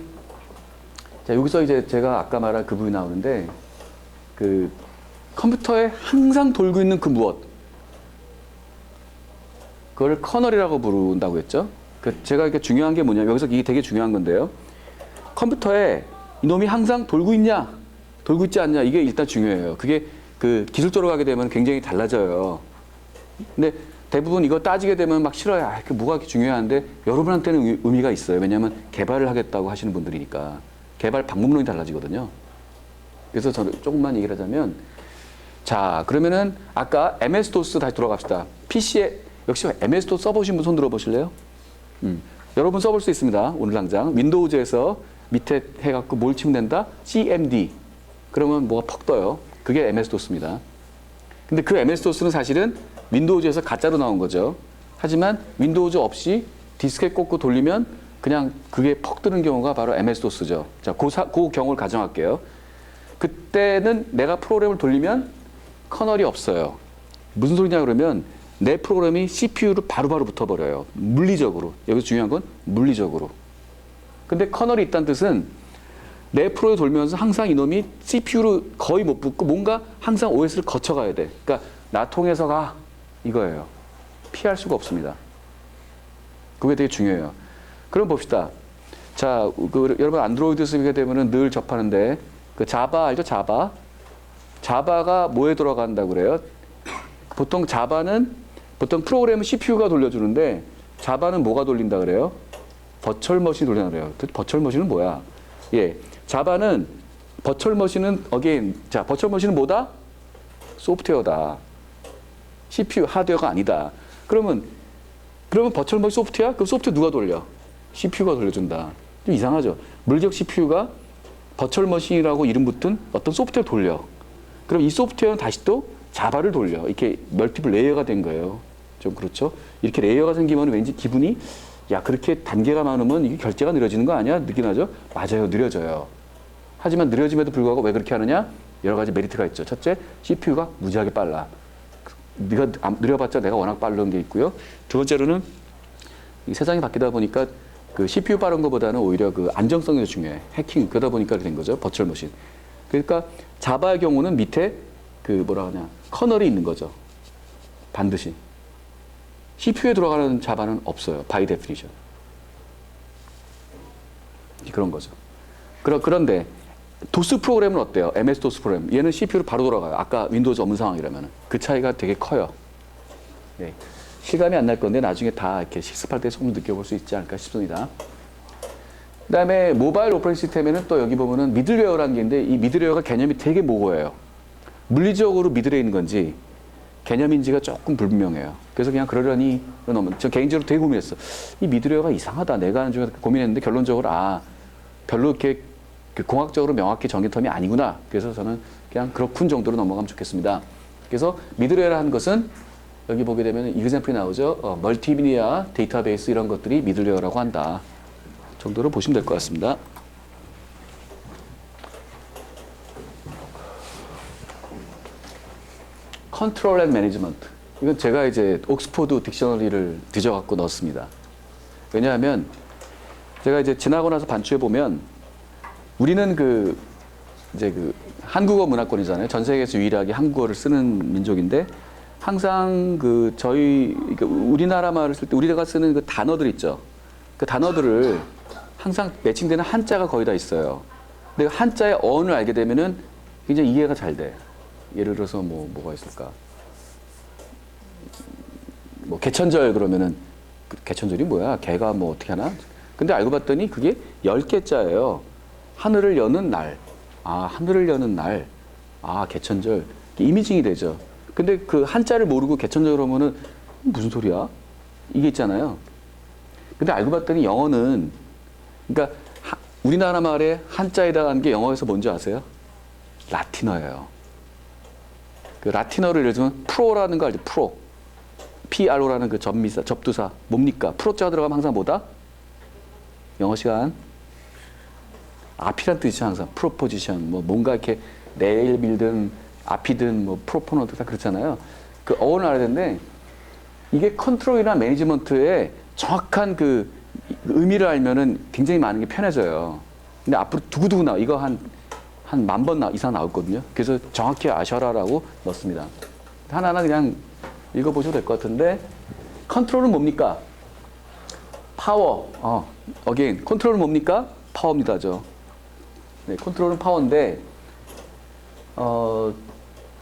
자, 여기서 이제 제가 아까 말한 그 부분이 나오는데 그 컴퓨터에 항상 돌고 있는 그 무엇 그걸 커널이라고 부른다고 했죠. 제가 이게 중요한 게 뭐냐면 여기서 이게 되게 중요한 건데요. 컴퓨터에 이놈이 항상 돌고 있냐 돌고 있지 않냐 이게 일단 중요해요. 그게 그 기술적으로 가게 되면 굉장히 달라져요. 근데 대부분 이거 따지게 되면 막 싫어요. 아, 그 뭐가 중요한데 여러분한테는 의미가 있어요. 왜냐하면 개발을 하겠다고 하시는 분들이니까. 개발 방법론이 달라지거든요. 그래서 저는 조금만 얘기를 하자면 자 그러면은 아까 MS-DOS 다시 돌아갑시다. PC에 역시 MS-DOS 써보신 분 손 들어보실래요? 여러분 써볼 수 있습니다. 오늘 당장 윈도우즈에서 밑에 해갖고 뭘 치면 된다? CMD 그러면 뭐가 퍽 떠요. 그게 MS-DOS입니다. 근데 그 MS-DOS는 사실은 윈도우즈에서 가짜로 나온 거죠. 하지만 윈도우즈 없이 디스켓 꽂고 돌리면 그냥 그게 퍽 뜨는 경우가 바로 MS-DOS죠. 자, 그 경우를 가정할게요. 그때는 내가 프로그램을 돌리면 커널이 없어요. 무슨 소리냐 그러면 내 프로그램이 CPU로 바로바로 붙어버려요. 물리적으로. 여기서 중요한 건 물리적으로. 근데 커널이 있다는 뜻은 내 프로그램이 돌면서 항상 이놈이 CPU로 거의 못 붙고 뭔가 항상 OS를 거쳐가야 돼. 그러니까 나 통해서 가 이거예요. 피할 수가 없습니다. 그게 되게 중요해요. 그럼 봅시다. 자, 여러분 안드로이드 쓰게 되면은 늘 접하는데 그 자바 알죠? 자바가 뭐에 들어간다고 그래요? 보통 자바는 보통 프로그램은 CPU가 돌려주는데 자바는 뭐가 돌린다 그래요? 버추얼 머신이 돌린다 그래요. 버추얼 머신은 뭐야? 예, 자바는 버추얼 머신은 자, 버추얼 머신은 뭐다? 소프트웨어다. CPU 하드웨어가 아니다. 그러면 버추얼 머신 소프트웨어? 그럼 소프트웨어 누가 돌려? CPU가 돌려준다. 좀 이상하죠? 물리적 CPU가 버추얼 머신이라고 이름 붙은 어떤 소프트웨어를 돌려. 그럼 이 소프트웨어는 다시 또 자바를 돌려. 이렇게 멀티플 레이어가 된 거예요. 좀 그렇죠? 이렇게 레이어가 생기면 왠지 기분이 야 그렇게 단계가 많으면 이게 결제가 느려지는 거 아니야? 느끼 나죠? 맞아요. 느려져요. 하지만 느려짐에도 불구하고 왜 그렇게 하느냐? 여러 가지 메리트가 있죠. 첫째, CPU가 무지하게 빨라. 네가 느려봤자 내가 워낙 빠른 게 있고요. 두 번째로는 이 세상이 바뀌다 보니까 그 CPU 빠른 것보다는 오히려 그 안정성이 더 중요해. 해킹 그러다 보니까 된 거죠. 버추얼 머신. 그러니까 자바의 경우는 밑에 그 뭐라 하냐 커널이 있는 거죠. 반드시. CPU에 들어가는 자바는 없어요. 바이 데피니션. 그런 거죠. 그런데 도스 프로그램은 어때요? MS-DOS 프로그램. 얘는 CPU로 바로 돌아가요. 아까 윈도우즈 없는 상황이라면. 그 차이가 되게 커요. 네. 실감이 안 날 건데 나중에 다 이렇게 실습할 때 조금 느껴볼 수 있지 않을까 싶습니다. 그 다음에 모바일 오퍼레이팅 시스템에는 또 여기 보면은 미들웨어라는 게 있는데 이 미들웨어가 개념이 되게 모호해요. 물리적으로 미들에 있는 건지 개념인지가 조금 불분명해요. 그래서 그냥 그러려니 넘은. 저 개인적으로 되게 고민했어. 이 미들웨어가 이상하다. 내가 하는 중에 고민했는데 결론적으로 별로 이렇게 공학적으로 명확히 정의 텀이 아니구나. 그래서 저는 그냥 그렇군 정도로 넘어가면 좋겠습니다. 그래서 미들웨어라는 것은 여기 보게 되면 이그샘플이 나오죠. 멀티미디어 데이터베이스 이런 것들이 미들웨어라고 한다. 정도로 보시면 될 것 같습니다. 컨트롤 앤 매니지먼트. 이건 제가 이제 옥스포드 딕셔너리를 뒤져갖고 넣었습니다. 왜냐하면 제가 이제 지나고 나서 반추해 보면 우리는 이제 한국어 문화권이잖아요. 전 세계에서 유일하게 한국어를 쓰는 민족인데 항상 우리나라 말을 쓸 때 우리가 쓰는 그 단어들 있죠. 그 단어들을 항상 매칭되는 한자가 거의 다 있어요. 근데 한자의 어원을 알게 되면은 굉장히 이해가 잘 돼. 예를 들어서 뭐가 있을까? 개천절 그러면은 개천절이 뭐야? 개가 뭐 어떻게 하나? 근데 알고 봤더니 그게 10개자예요. 하늘을 여는 날. 아, 하늘을 여는 날. 아, 개천절. 이미징이 되죠. 근데 그 한자를 모르고 개천절 그러면은 무슨 소리야? 이게 있잖아요. 근데 알고 봤더니 영어는 그러니까 우리나라 말에 한자에다 한 게 영어에서 뭔지 아세요? 라틴어예요. 그 라틴어를 예를 들면 프로라는 거 알죠? 프로. PRO라는 그 접두사. 뭡니까? 프로자가 들어가면 항상 뭐다? 영어 시간. 앞이란 뜻이죠, 항상. 프로포지션. 뭔가 이렇게 내일밀든 앞이든 프로포너든 다 그렇잖아요. 그 어원을 알아야 되는데 이게 컨트롤이나 매니지먼트의 정확한 그 의미를 알면은 굉장히 많은 게 편해져요. 근데 앞으로 두고두고 나와. 이거 한 10,000번 이상 나왔거든요. 그래서 정확히 아셔라라고 넣습니다. 하나하나 그냥 읽어보셔도 될 것 같은데, 컨트롤은 뭡니까? 파워. again. 컨트롤은 뭡니까? 파워입니다죠. 네, 컨트롤은 파워인데,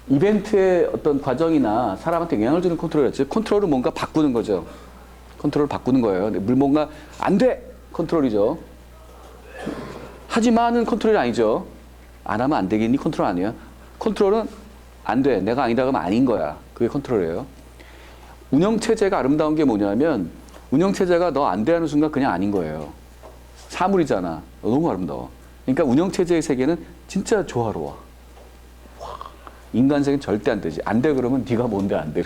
이벤트의 어떤 과정이나 사람한테 영향을 주는 컨트롤이었죠. 컨트롤은 뭔가 바꾸는 거죠. 컨트롤을 바꾸는 거예요. 뭔가 안 돼! 컨트롤이죠. 하지만은 컨트롤이 아니죠. 안 하면 안 되겠니? 컨트롤 아니에요. 컨트롤은 안 돼. 내가 아니다 그러면 아닌 거야. 그게 컨트롤이에요. 운영체제가 아름다운 게 뭐냐면 운영체제가 너 안 돼 하는 순간 그냥 아닌 거예요. 사물이잖아. 너무 아름다워. 그러니까 운영체제의 세계는 진짜 조화로워. 인간 세계는 절대 안 되지. 안 돼 그러면 네가 뭔데 안 돼.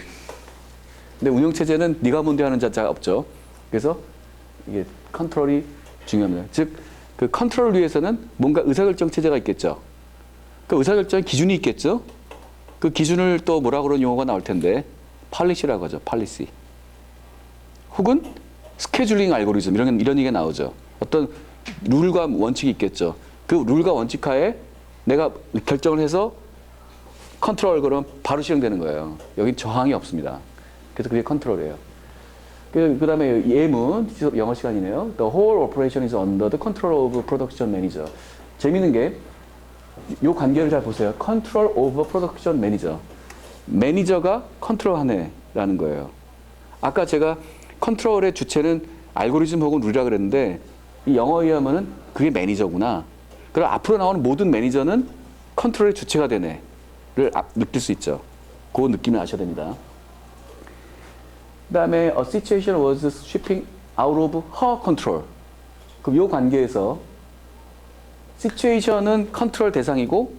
근데 운영체제는 네가 뭔데 하는 자체가 없죠. 그래서 이게 컨트롤이 중요합니다. 즉, 그 컨트롤을 위해서는 뭔가 의사결정 체제가 있겠죠. 그 의사결정 기준이 있겠죠. 그 기준을 또 뭐라 그러는 용어가 나올 텐데 팔리시라고 하죠. 팔리시. 혹은 스케줄링 알고리즘 이런 얘기가 나오죠. 어떤 룰과 원칙이 있겠죠. 그 룰과 원칙 하에 내가 결정을 해서 컨트롤 그러면 바로 실행되는 거예요. 여기 저항이 없습니다. 그래서 그게 컨트롤이에요. 그 다음에 예문, 영어 시간이네요. The whole operation is under the control of production manager. 재밌는 게, 요 관계를 잘 보세요. Control over production manager. 매니저가 컨트롤하네, 라는 거예요. 아까 제가 컨트롤의 주체는 알고리즘 혹은 룰이라 그랬는데, 이 영어에 의하면은 그게 매니저구나. 그럼 앞으로 나오는 모든 매니저는 컨트롤의 주체가 되네. 를 느낄 수 있죠. 그 느낌을 아셔야 됩니다. 그 다음에 a situation was slipping out of her control. 그럼 이 관계에서 situation은 컨트롤 대상이고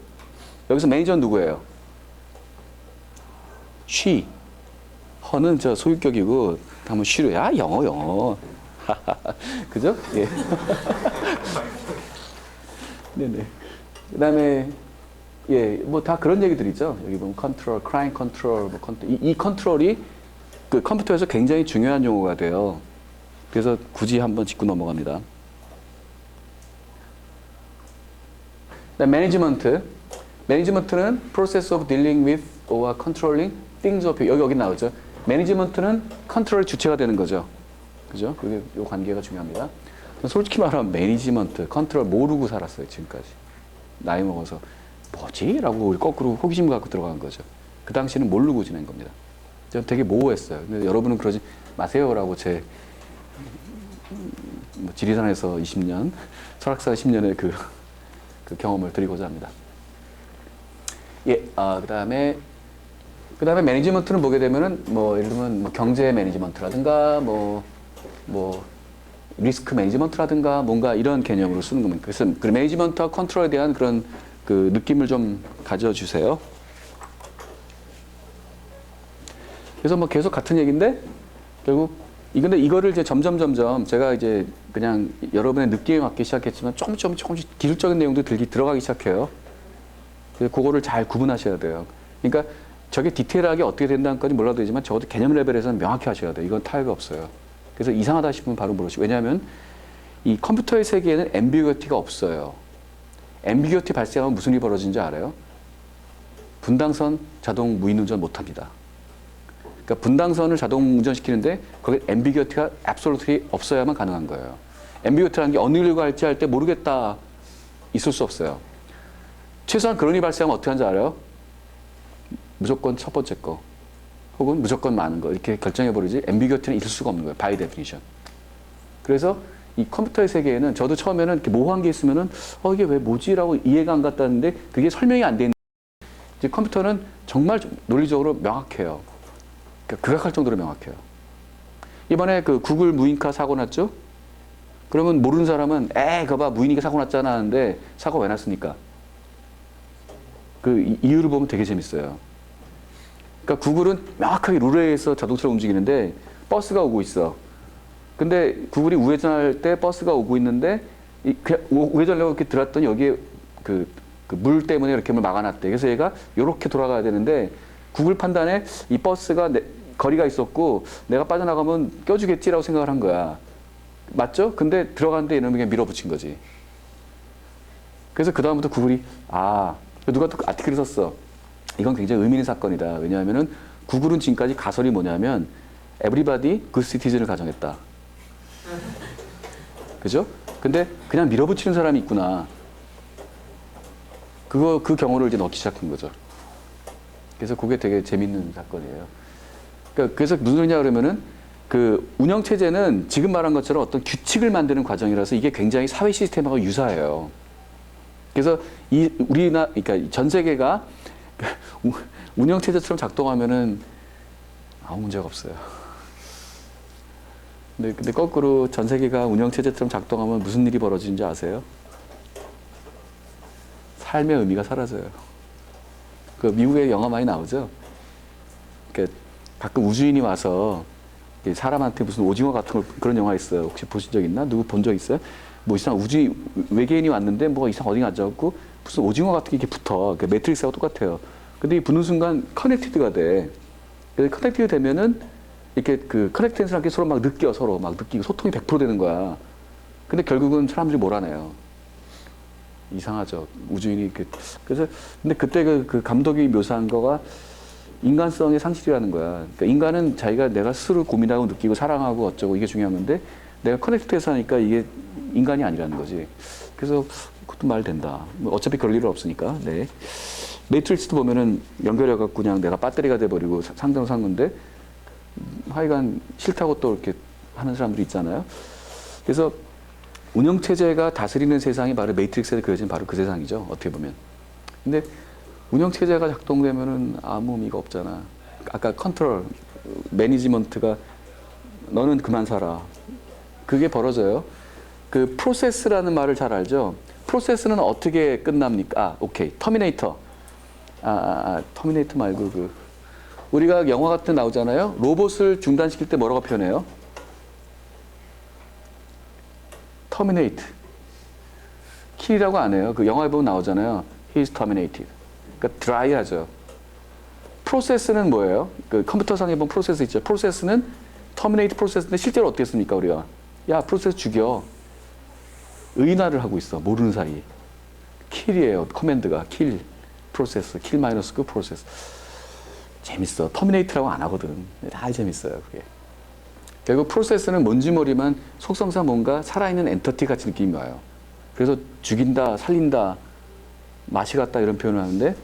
여기서 매니저는 누구예요? she. her는 저 소유격이고 한번 she로 야 영어. 그죠? 예. 네네. 그 다음에 예, 다 그런 얘기들 있죠. 여기 보면 컨트롤, 크라임 컨트롤, 이 컨트롤이 그 컴퓨터에서 굉장히 중요한 용어가 돼요. 그래서 굳이 한번 짚고 넘어갑니다. 매니지먼트. 매니지먼트는 process of dealing with or controlling things of 여기 나오죠. 매니지먼트는 컨트롤의 주체가 되는 거죠. 그죠? 그게 요 관계가 중요합니다. 솔직히 말하면 매니지먼트, 컨트롤 모르고 살았어요, 지금까지. 나이 먹어서. 뭐지? 라고 거꾸로 호기심 갖고 들어간 거죠. 그 당시는 모르고 지낸 겁니다. 저는 되게 모호했어요. 근데 여러분은 그러지 마세요라고 제 지리산에서 20년, 설악산 10년의 그 경험을 드리고자 합니다. 예, 그 다음에 매니지먼트는 보게 되면은 예를 들면 경제 매니지먼트라든가 리스크 매니지먼트라든가 뭔가 이런 개념으로 쓰는 겁니다. 그래서 그 매니지먼트와 컨트롤에 대한 그런 그 느낌을 좀 가져주세요. 그래서 뭐 계속 같은 얘기인데 결국 근데 이거를 이제 점점 제가 이제 그냥 여러분의 느낌에 맞게 시작했지만 조금씩 기술적인 내용도 들어가기 시작해요. 그래서 그거를 잘 구분하셔야 돼요. 그러니까 저게 디테일하게 어떻게 된다는 건지 몰라도 되지만 적어도 개념 레벨에서는 명확히 하셔야 돼요. 이건 타협이 없어요. 그래서 이상하다 싶으면 바로 물으시고. 왜냐하면 이 컴퓨터의 세계에는 앰비거티가 없어요. 앰비거티 발생하면 무슨 일이 벌어지는지 알아요? 분당선 자동 무인운전 못합니다. 그러니까 분당선을 자동 운전시키는데 거기에 앰비거티가 absolutely 없어야만 가능한 거예요. 앰비거티라는 게 어느 일로 갈지 할 때 모르겠다 있을 수 없어요. 최소한 그런 일이 발생하면 어떻게 하는지 알아요? 무조건 첫 번째 거 혹은 무조건 많은 거 이렇게 결정해버리지 앰비거티는 있을 수가 없는 거예요. by definition. 그래서 이 컴퓨터의 세계에는 저도 처음에는 이렇게 모호한 게 있으면은 이게 왜 뭐지? 라고 이해가 안 갔다는데 그게 설명이 안 되는 이제 컴퓨터는 정말 논리적으로 명확해요. 그러니까 극악할 정도로 명확해요. 이번에 그 구글 무인카 사고 났죠? 그러면 모르는 사람은 그거 봐 무인이가 사고 났잖아 하는데 사고 왜 났습니까? 그 이유를 보면 되게 재밌어요. 그러니까 구글은 명확하게 룰에 의해서 자동차를 움직이는데 버스가 오고 있어. 근데 구글이 우회전할 때 버스가 오고 있는데 그냥 우회전하려고 이렇게 들었더니 여기에 그 물 때문에 이렇게 막아놨대. 그래서 얘가 이렇게 돌아가야 되는데 구글 판단에 이 버스가 거리가 있었고 내가 빠져나가면 껴주겠지라고 생각을 한 거야. 맞죠? 근데 들어갔는데 이놈이 그냥 밀어붙인 거지. 그래서 그 다음부터 구글이 누가 또 아티클을 썼어. 이건 굉장히 의미 있는 사건이다. 왜냐하면은 구글은 지금까지 가설이 뭐냐면 everybody good citizen을 가정했다. 그죠? 근데 그냥 밀어붙이는 사람이 있구나. 그 경우를 이제 넣기 시작한 거죠. 그래서 그게 되게 재밌는 사건이에요. 그래서 무슨 소리냐 그러면은 그 운영 체제는 지금 말한 것처럼 어떤 규칙을 만드는 과정이라서 이게 굉장히 사회 시스템하고 유사해요. 그래서 그러니까 전 세계가 운영 체제처럼 작동하면은 아무 문제가 없어요. 근데 거꾸로 전 세계가 운영 체제처럼 작동하면 무슨 일이 벌어지는지 아세요? 삶의 의미가 사라져요. 그 미국에 영화 많이 나오죠. 그러니까 가끔 우주인이 와서 사람한테 무슨 오징어 같은 그런 영화 있어요. 혹시 보신 적 있나? 누구 본 적 있어요? 뭐 이상 외계인이 왔는데 뭐가 이상 어디 앉아갖고 무슨 오징어 같은 게 이렇게 붙어. 그 매트릭스하고 똑같아요. 근데 이 붙는 순간 커넥티드가 돼. 그래서 커넥티드 되면은 이렇게 그 커넥트된 사람끼리 서로 막 느끼고 소통이 100% 되는 거야. 근데 결국은 사람들이 몰아내요. 이상하죠. 우주인이 그래서 근데 그때 그 감독이 묘사한 거가 인간성의 상실이라는 거야. 그러니까 인간은 내가 스스로 고민하고 느끼고 사랑하고 어쩌고 이게 중요한 건데 내가 커넥트해서 하니까 이게 인간이 아니라는 거지. 그래서 그것도 말 된다. 뭐 어차피 그럴 일은 없으니까. 네. 매트릭스도 보면은 연결해갖고 그냥 내가 배터리가 돼버리고 상대로 산 건데 하여간 싫다고 또 이렇게 하는 사람들이 있잖아요. 그래서 운영체제가 다스리는 세상이 바로 매트릭스에 그려진 바로 그 세상이죠. 어떻게 보면. 근데 운영체제가 작동되면은 아무 의미가 없잖아. 아까 컨트롤, 매니지먼트가 너는 그만 살아. 그게 벌어져요. 그 프로세스라는 말을 잘 알죠. 프로세스는 어떻게 끝납니까? 오케이. 터미네이터. 터미네이터 말고 우리가 영화 같은 데 나오잖아요. 로봇을 중단시킬 때 뭐라고 표현해요? 터미네이트. 킬이라고 안 해요. 그 영화에 보면 나오잖아요. He's terminated. 그러니까 드라이하죠. 프로세스는 뭐예요? 그 컴퓨터상에 보면 프로세스 있죠. 프로세스는 터미네이트 프로세스인데 실제로 어떻게 씁니까 우리가? 야 프로세스 죽여. 의인화를 하고 있어. 모르는 사이에. 킬이에요. 커맨드가 킬 프로세스. 킬 마이너스 그 프로세스. 재밌어. 터미네이트라고 안 하거든. 다 재밌어요. 그게. 결국 프로세스는 뭔지 모르지만 속성상 뭔가 살아있는 엔터티 같이 느낌이 와요. 그래서 죽인다, 살린다, 맛이 갔다 이런 표현을 하는데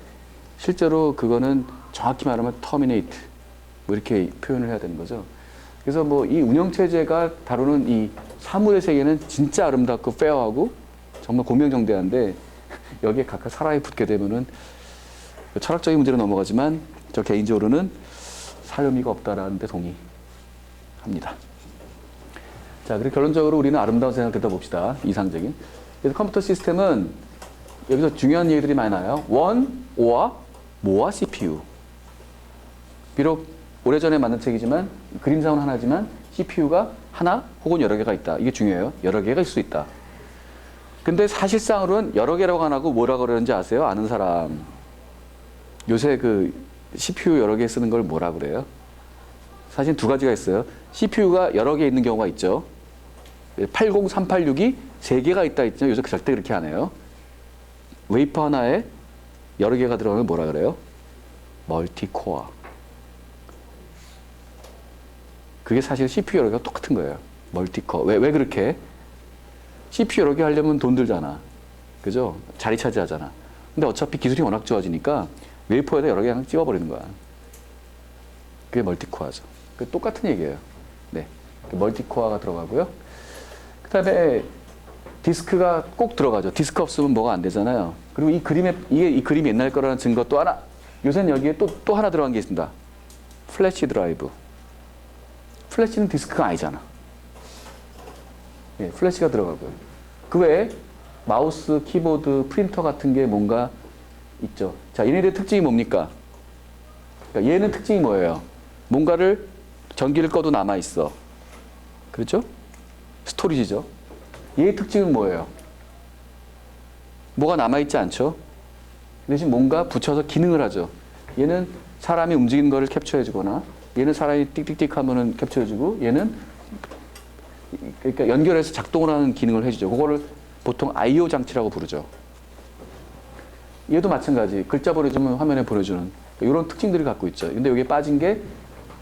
실제로 그거는 정확히 말하면 터미네이트 뭐 이렇게 표현을 해야 되는 거죠. 그래서 뭐 이 운영체제가 다루는 이 사물의 세계는 진짜 아름답고 페어하고 정말 공명정대한데 여기에 각각 사람이 붙게 되면은 철학적인 문제로 넘어가지만 저 개인적으로는 살 의미가 없다라는 데 동의합니다. 자, 그리고 결론적으로 우리는 아름다운 세상을 들여다봅시다. 이상적인. 그래서 컴퓨터 시스템은 여기서 중요한 얘기들이 많이 나와요. 원, 오와, 모와 CPU. 비록 오래전에 만든 책이지만 그림상은 하나지만 CPU가 하나 혹은 여러 개가 있다. 이게 중요해요. 여러 개가 있을 수 있다. 근데 사실상으로는 여러 개라고 안 하고 뭐라고 그러는지 아세요? 아는 사람. 요새 그 CPU 여러 개 쓰는 걸 뭐라 그래요? 사실 두 가지가 있어요. CPU가 여러 개 있는 경우가 있죠. 80386이 세 개가 있다 있죠. 요새 절대 그렇게 안 해요. 웨이퍼 하나에 여러 개가 들어가면 뭐라 그래요? 멀티코어. 그게 사실 CPU 여러 개가 똑같은 거예요. 멀티코어. 왜 그렇게? CPU 여러 개 하려면 돈 들잖아. 그죠? 자리 차지하잖아. 근데 어차피 기술이 워낙 좋아지니까 웨이퍼에다 여러 개 그냥 찍어버리는 거야. 그게 멀티코어죠. 그 똑같은 얘기예요. 네. 멀티코어가 들어가고요. 그 다음에 디스크가 꼭 들어가죠. 디스크 없으면 뭐가 안 되잖아요. 그리고 이 그림이 옛날 거라는 증거 또 하나. 요새는 여기에 또 하나 들어간 게 있습니다. 플래시 드라이브. 플래시는 디스크가 아니잖아. 예, 플래시가 들어가고요. 그 외에 마우스, 키보드, 프린터 같은 게 뭔가 있죠. 자, 얘네들의 특징이 뭡니까? 그러니까 얘는 특징이 뭐예요? 뭔가를 전기를 꺼도 남아있어. 그렇죠? 스토리지죠. 얘의 특징은 뭐예요? 뭐가 남아있지 않죠? 대신 뭔가 붙여서 기능을 하죠. 얘는 사람이 움직이는 거를 캡처해주거나 얘는 사람이 띡띡띡 하면은 캡처해주고 얘는 그러니까 연결해서 작동을 하는 기능을 해주죠. 그거를 보통 I/O 장치라고 부르죠. 얘도 마찬가지. 글자 보내주면 화면에 보내주는 이런 특징들을 갖고 있죠. 근데 여기에 빠진 게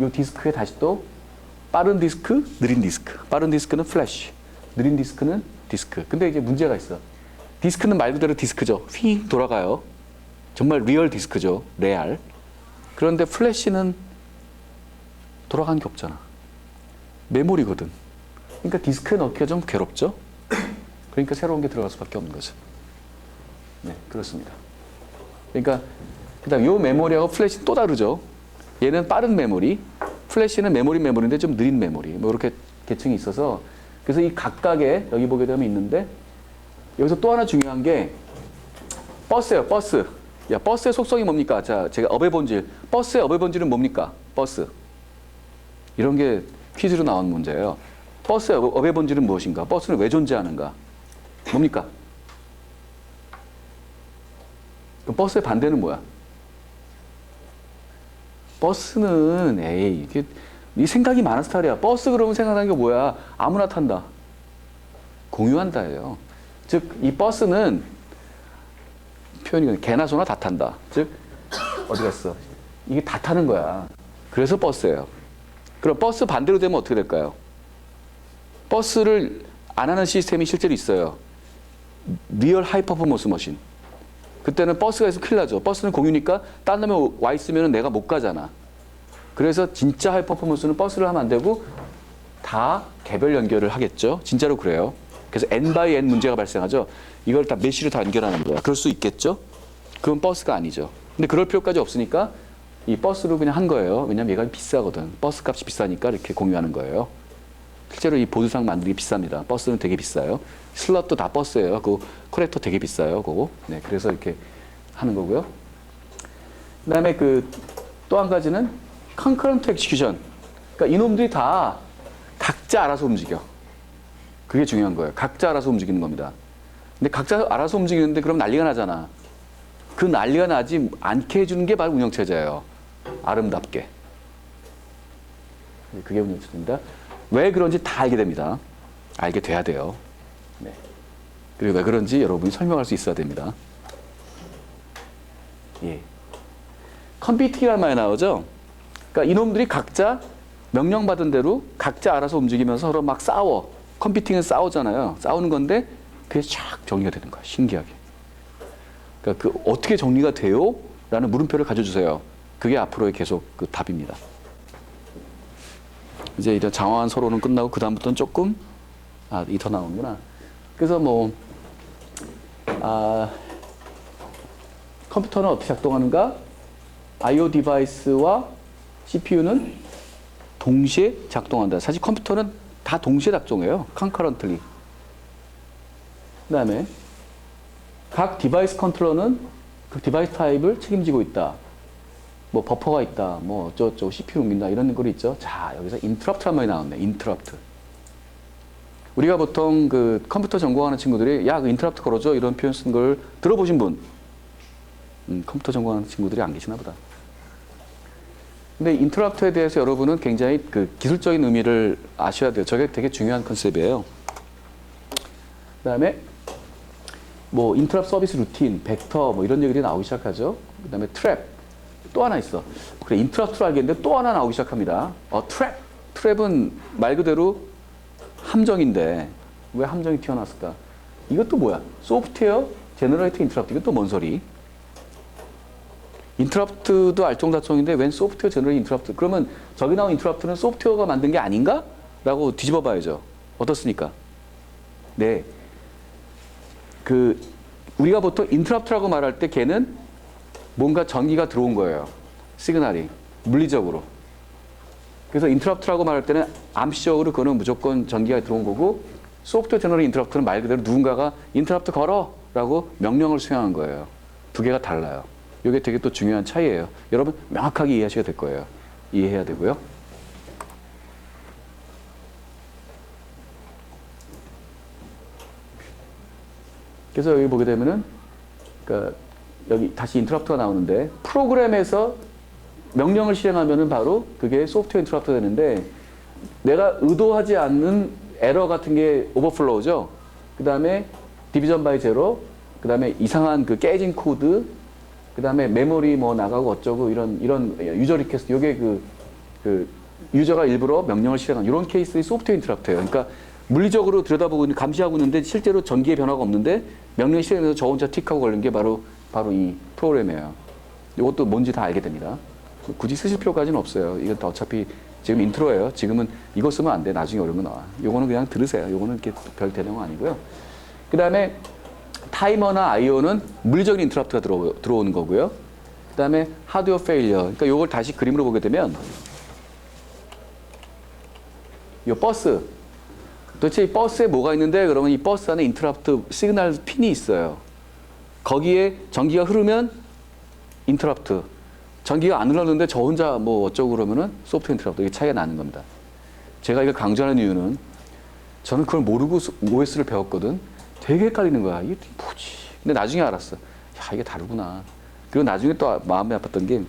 이 디스크에 다시 또 빠른 디스크, 느린 디스크. 빠른 디스크는 플래시, 느린 디스크는 디스크. 근데 이제 문제가 있어. 디스크는 말 그대로 디스크죠. 휙 돌아가요. 정말 리얼 디스크죠. 레알. 그런데 플래시는 돌아가는 게 없잖아. 메모리거든. 그러니까 디스크에 넣기가 좀 괴롭죠. 그러니까 새로운 게 들어갈 수밖에 없는 거죠. 네, 그렇습니다. 그러니까 그다음 요 메모리하고 플래시는 또 다르죠. 얘는 빠른 메모리, 플래시는 메모리인데 좀 느린 메모리. 뭐 이렇게 계층이 있어서 그래서 이 각각에 여기 보게 되면 있는데 여기서 또 하나 중요한 게 버스예요. 버스. 야, 버스의 속성이 뭡니까? 자, 제가 업의 본질. 버스의 업의 본질은 뭡니까? 버스. 이런 게 퀴즈로 나온 문제예요. 버스의 업의 본질은 무엇인가? 버스는 왜 존재하는가? 뭡니까? 그럼 버스의 반대는 뭐야? 버스는 이게 이 생각이 많은 스타일이야. 버스 그러면 생각나는 게 뭐야? 아무나 탄다. 공유한다예요. 즉 이 버스는 표현이 개나 소나 다 탄다. 즉 어디 갔어? 이게 다 타는 거야. 그래서 버스예요. 그럼 버스 반대로 되면 어떻게 될까요? 버스를 안 하는 시스템이 실제로 있어요. 리얼 하이 퍼포먼스 머신. 그때는 버스가 있으면 큰일 나죠. 버스는 공유니까 딴 놈에 와 있으면 내가 못 가잖아. 그래서 진짜 하이 퍼포먼스는 버스를 하면 안 되고 다 개별 연결을 하겠죠. 진짜로 그래요. 그래서 N by N 문제가 발생하죠. 이걸 다 메쉬로 다 연결하는 거야. 그럴 수 있겠죠. 그건 버스가 아니죠. 근데 그럴 필요까지 없으니까 이 버스로 그냥 한 거예요. 왜냐면 얘가 비싸거든. 버스 값이 비싸니까 이렇게 공유하는 거예요. 실제로 이 보드상 만들기 비쌉니다. 버스는 되게 비싸요. 슬롯도 다 버스예요. 그 커넥터 되게 비싸요. 그거. 네, 그래서 이렇게 하는 거고요. 그다음에 그 또 한 가지는 concurrent execution. 그러니까 이놈들이 다 각자 알아서 움직여. 그게 중요한 거예요. 각자 알아서 움직이는 겁니다. 근데 각자 알아서 움직이는데 그럼 난리가 나잖아. 그 난리가 나지 않게 해주는 게 바로 운영체제예요. 아름답게. 그게 운영체제입니다. 왜 그런지 다 알게 됩니다. 알게 돼야 돼요. 네. 그리고 왜 그런지 여러분이 설명할 수 있어야 됩니다. 예. 컴퓨팅이라는 말이 나오죠. 그러니까 이놈들이 각자 명령받은 대로 각자 알아서 움직이면서 서로 막 싸워. 컴퓨팅은 싸우잖아요. 싸우는 건데 그게 쫙 정리가 되는 거야. 신기하게. 그러니까 그 어떻게 정리가 돼요? 라는 물음표를 가져주세요. 그게 앞으로의 계속 그 답입니다. 이제 이런 장황한 서론은 끝나고 그 다음부터는 조금 이 더 나오는구나. 그래서 컴퓨터는 어떻게 작동하는가? I/O 디바이스와 CPU는 동시에 작동한다. 사실 컴퓨터는 다 동시에 작동해요. concurrently. 그 다음에 각 디바이스 컨트롤러는 그 디바이스 타입을 책임지고 있다. 뭐 버퍼가 있다, 뭐 어쩌고저쩌고 CPU 옮긴다 이런 거 있죠. 자, 여기서 인터럽트 한 마디 나왔네. 인터럽트. 우리가 보통 그 컴퓨터 전공하는 친구들이 야, 그 인터럽트 걸어줘 이런 표현 쓴 걸 들어보신 분? 컴퓨터 전공하는 친구들이 안 계시나 보다. 근데 인터럽트에 대해서 여러분은 굉장히 그 기술적인 의미를 아셔야 돼요. 저게 되게 중요한 컨셉이에요. 그다음에 뭐 인터럽트 서비스 루틴, 벡터 뭐 이런 얘기들이 나오기 시작하죠. 그다음에 트랩 또 하나 있어. 그래 인터럽트로 알겠는데 또 하나 나오기 시작합니다. 트랩. 트랩은 말 그대로 함정인데 왜 함정이 튀어나왔을까? 이것도 뭐야? 소프트웨어 제너레이터 인터럽트. 이것도 뭔 소리? 인터럽트도 알쏭달쏭인데 웬 소프트웨어 제너레이터 인터럽트? 그러면 저기 나온 인터럽트는 소프트웨어가 만든 게 아닌가? 라고 뒤집어 봐야죠. 어떻습니까? 네. 우리가 보통 인터럽트라고 말할 때 걔는 뭔가 전기가 들어온 거예요. 시그널이. 물리적으로. 그래서 인터럽트라고 말할 때는 암시적으로 그거는 무조건 전기가 들어온 거고 소프트웨어 제너레이터 인터럽트는 말 그대로 누군가가 인터럽트 걸어! 라고 명령을 수행한 거예요. 두 개가 달라요. 이게 되게 또 중요한 차이예요. 여러분 명확하게 이해하셔야 될 거예요. 이해해야 되고요. 그래서 여기 보게 되면은 그러니까 여기 다시 인터럽트가 나오는데 프로그램에서 명령을 실행하면은 바로 그게 소프트웨어 인터럽트가 되는데 내가 의도하지 않는 에러 같은 게 오버플로우죠. 그 다음에 디비전 바이 제로, 그 다음에 이상한 그 깨진 코드, 그 다음에 메모리 뭐 나가고 어쩌고 이런 유저 리퀘스트, 요게 그 유저가 일부러 명령을 실행한 이런 케이스의 소프트웨어 인터럽트예요. 그러니까 물리적으로 들여다보고 감시하고 있는데 실제로 전기의 변화가 없는데 명령 실행해서 저 혼자 틱하고 걸린 게 바로 이 프로그램이에요. 이것도 뭔지 다 알게 됩니다. 굳이 쓰실 필요까지는 없어요. 이건 다 어차피 지금 인트로예요. 지금은 이거 쓰면 안 돼. 나중에 어려운 거 나와. 요거는 그냥 들으세요. 요거는 이렇게 별 대령 아니고요. 그 다음에 타이머나 IO는 물리적인 인터럽트가 들어오는 거고요. 그 다음에 하드웨어 페일리어. 그러니까 요걸 다시 그림으로 보게 되면 요 버스. 도대체 이 버스에 뭐가 있는데 그러면 이 버스 안에 인터럽트 시그널 핀이 있어요. 거기에 전기가 흐르면 인터럽트. 전기가 안 흘렀는데 저 혼자 뭐 어쩌고 그러면은 소프트웨어 인터럽트. 이게 차이가 나는 겁니다. 제가 이걸 강조하는 이유는 저는 그걸 모르고 OS를 배웠거든. 되게 헷갈리는 거야. 이게 뭐지? 근데 나중에 알았어. 야, 이게 다르구나. 그리고 나중에 또 마음이 아팠던 게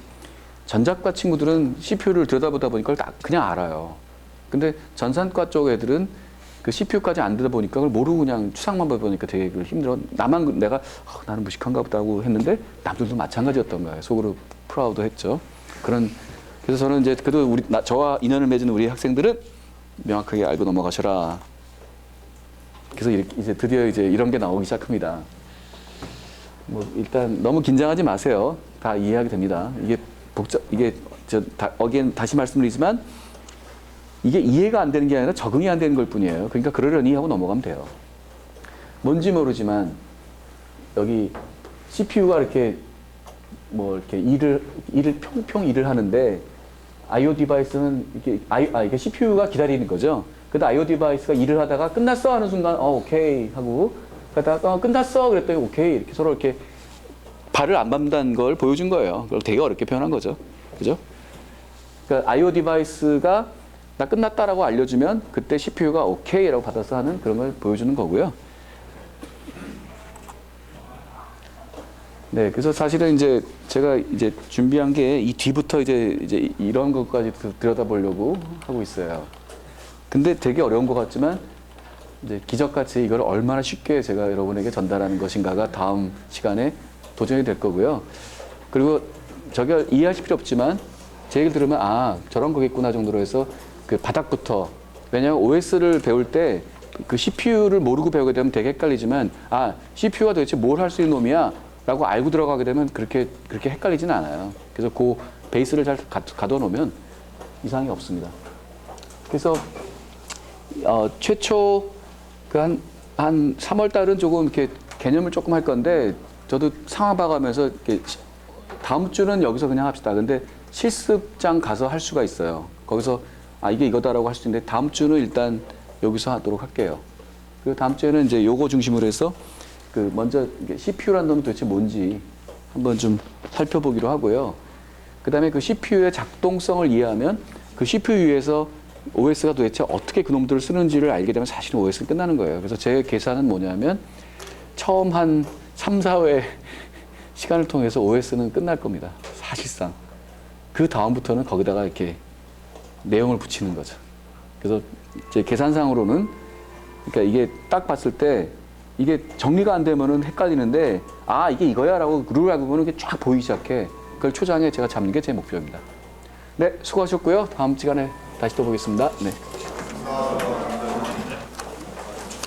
전자과 친구들은 CPU를 들여다보다 보니까 그냥 알아요. 근데 전산과 쪽 애들은 그 CPU까지 안 들여다보니까 그걸 모르고 그냥 추상만 보니까 되게 힘들어. 내가 나는 무식한가 보다고 했는데 남들도 마찬가지였던 거예요. 속으로 프라우드 했죠. 그래서 저는 이제 그래도 저와 인연을 맺은 우리 학생들은 명확하게 알고 넘어가셔라. 그래서 이제 드디어 이제 이런 게 나오기 시작합니다. 뭐 일단 너무 긴장하지 마세요. 다 이해하게 됩니다. 이게 다시 말씀드리지만 이게 이해가 안 되는 게 아니라 적응이 안 되는 걸 뿐이에요. 그러니까 그러려니 하고 넘어가면 돼요. 뭔지 모르지만 여기 CPU가 이렇게 일을 평평 일을 하는데 I/O 디바이스는 이게 CPU가 기다리는 거죠. 근데 I/O 디바이스가 일을 하다가 끝났어 하는 순간 오케이 하고 그러다가 끝났어 그랬더니 오케이 이렇게 서로 이렇게 발을 안 밟는다는 걸 보여준 거예요. 그걸 되게 어렵게 표현한 거죠. 그죠? 그러니까 I/O 디바이스가 나 끝났다라고 알려주면 그때 CPU가 오케이라고 받아서 하는 그런 걸 보여주는 거고요. 네, 그래서 사실은 이제 제가 이제 준비한 게 이 뒤부터 이제 이런 것까지 들여다보려고 하고 있어요. 근데 되게 어려운 것 같지만 이제 기적같이 이걸 얼마나 쉽게 제가 여러분에게 전달하는 것인가가 다음 시간에 도전이 될 거고요. 그리고 저게 이해하실 필요 없지만 제 얘기를 들으면 저런 거겠구나 정도로 해서 그 바닥부터 왜냐하면 OS를 배울 때 그 CPU를 모르고 배우게 되면 되게 헷갈리지만 CPU가 도대체 뭘 할 수 있는 놈이야 라고 알고 들어가게 되면 그렇게 헷갈리진 않아요. 그래서 그 베이스를 잘 가둬 놓으면 이상이 없습니다. 그래서 최초 한 3월 달은 조금 이렇게 개념을 조금 할 건데 저도 상황 봐가면서 이렇게 다음 주는 여기서 그냥 합시다. 근데 실습장 가서 할 수가 있어요. 거기서 이게 이거다라고 할 수 있는데 다음 주는 일단 여기서 하도록 할게요. 그리고 다음 주에는 이제 요거 중심으로 해서 먼저 CPU라는 놈이 도대체 뭔지 한번 좀 살펴보기로 하고요. 그다음에 그 CPU의 작동성을 이해하면 그 CPU에서 OS가 도대체 어떻게 그놈들을 쓰는지를 알게 되면 사실은 OS는 끝나는 거예요. 그래서 제 계산은 뭐냐면 처음 한 3, 4회 시간을 통해서 OS는 끝날 겁니다. 사실상. 그 다음부터는 거기다가 이렇게 내용을 붙이는 거죠. 그래서 제 계산상으로는 그러니까 이게 딱 봤을 때 이게 정리가 안 되면은 헷갈리는데 아 이게 이거야라고 룰을 알고 보면 이게 쫙 보이기 시작해. 그걸 초장에 제가 잡는 게 제 목표입니다. 네, 수고하셨고요. 다음 시간에 다시 또 보겠습니다. 네.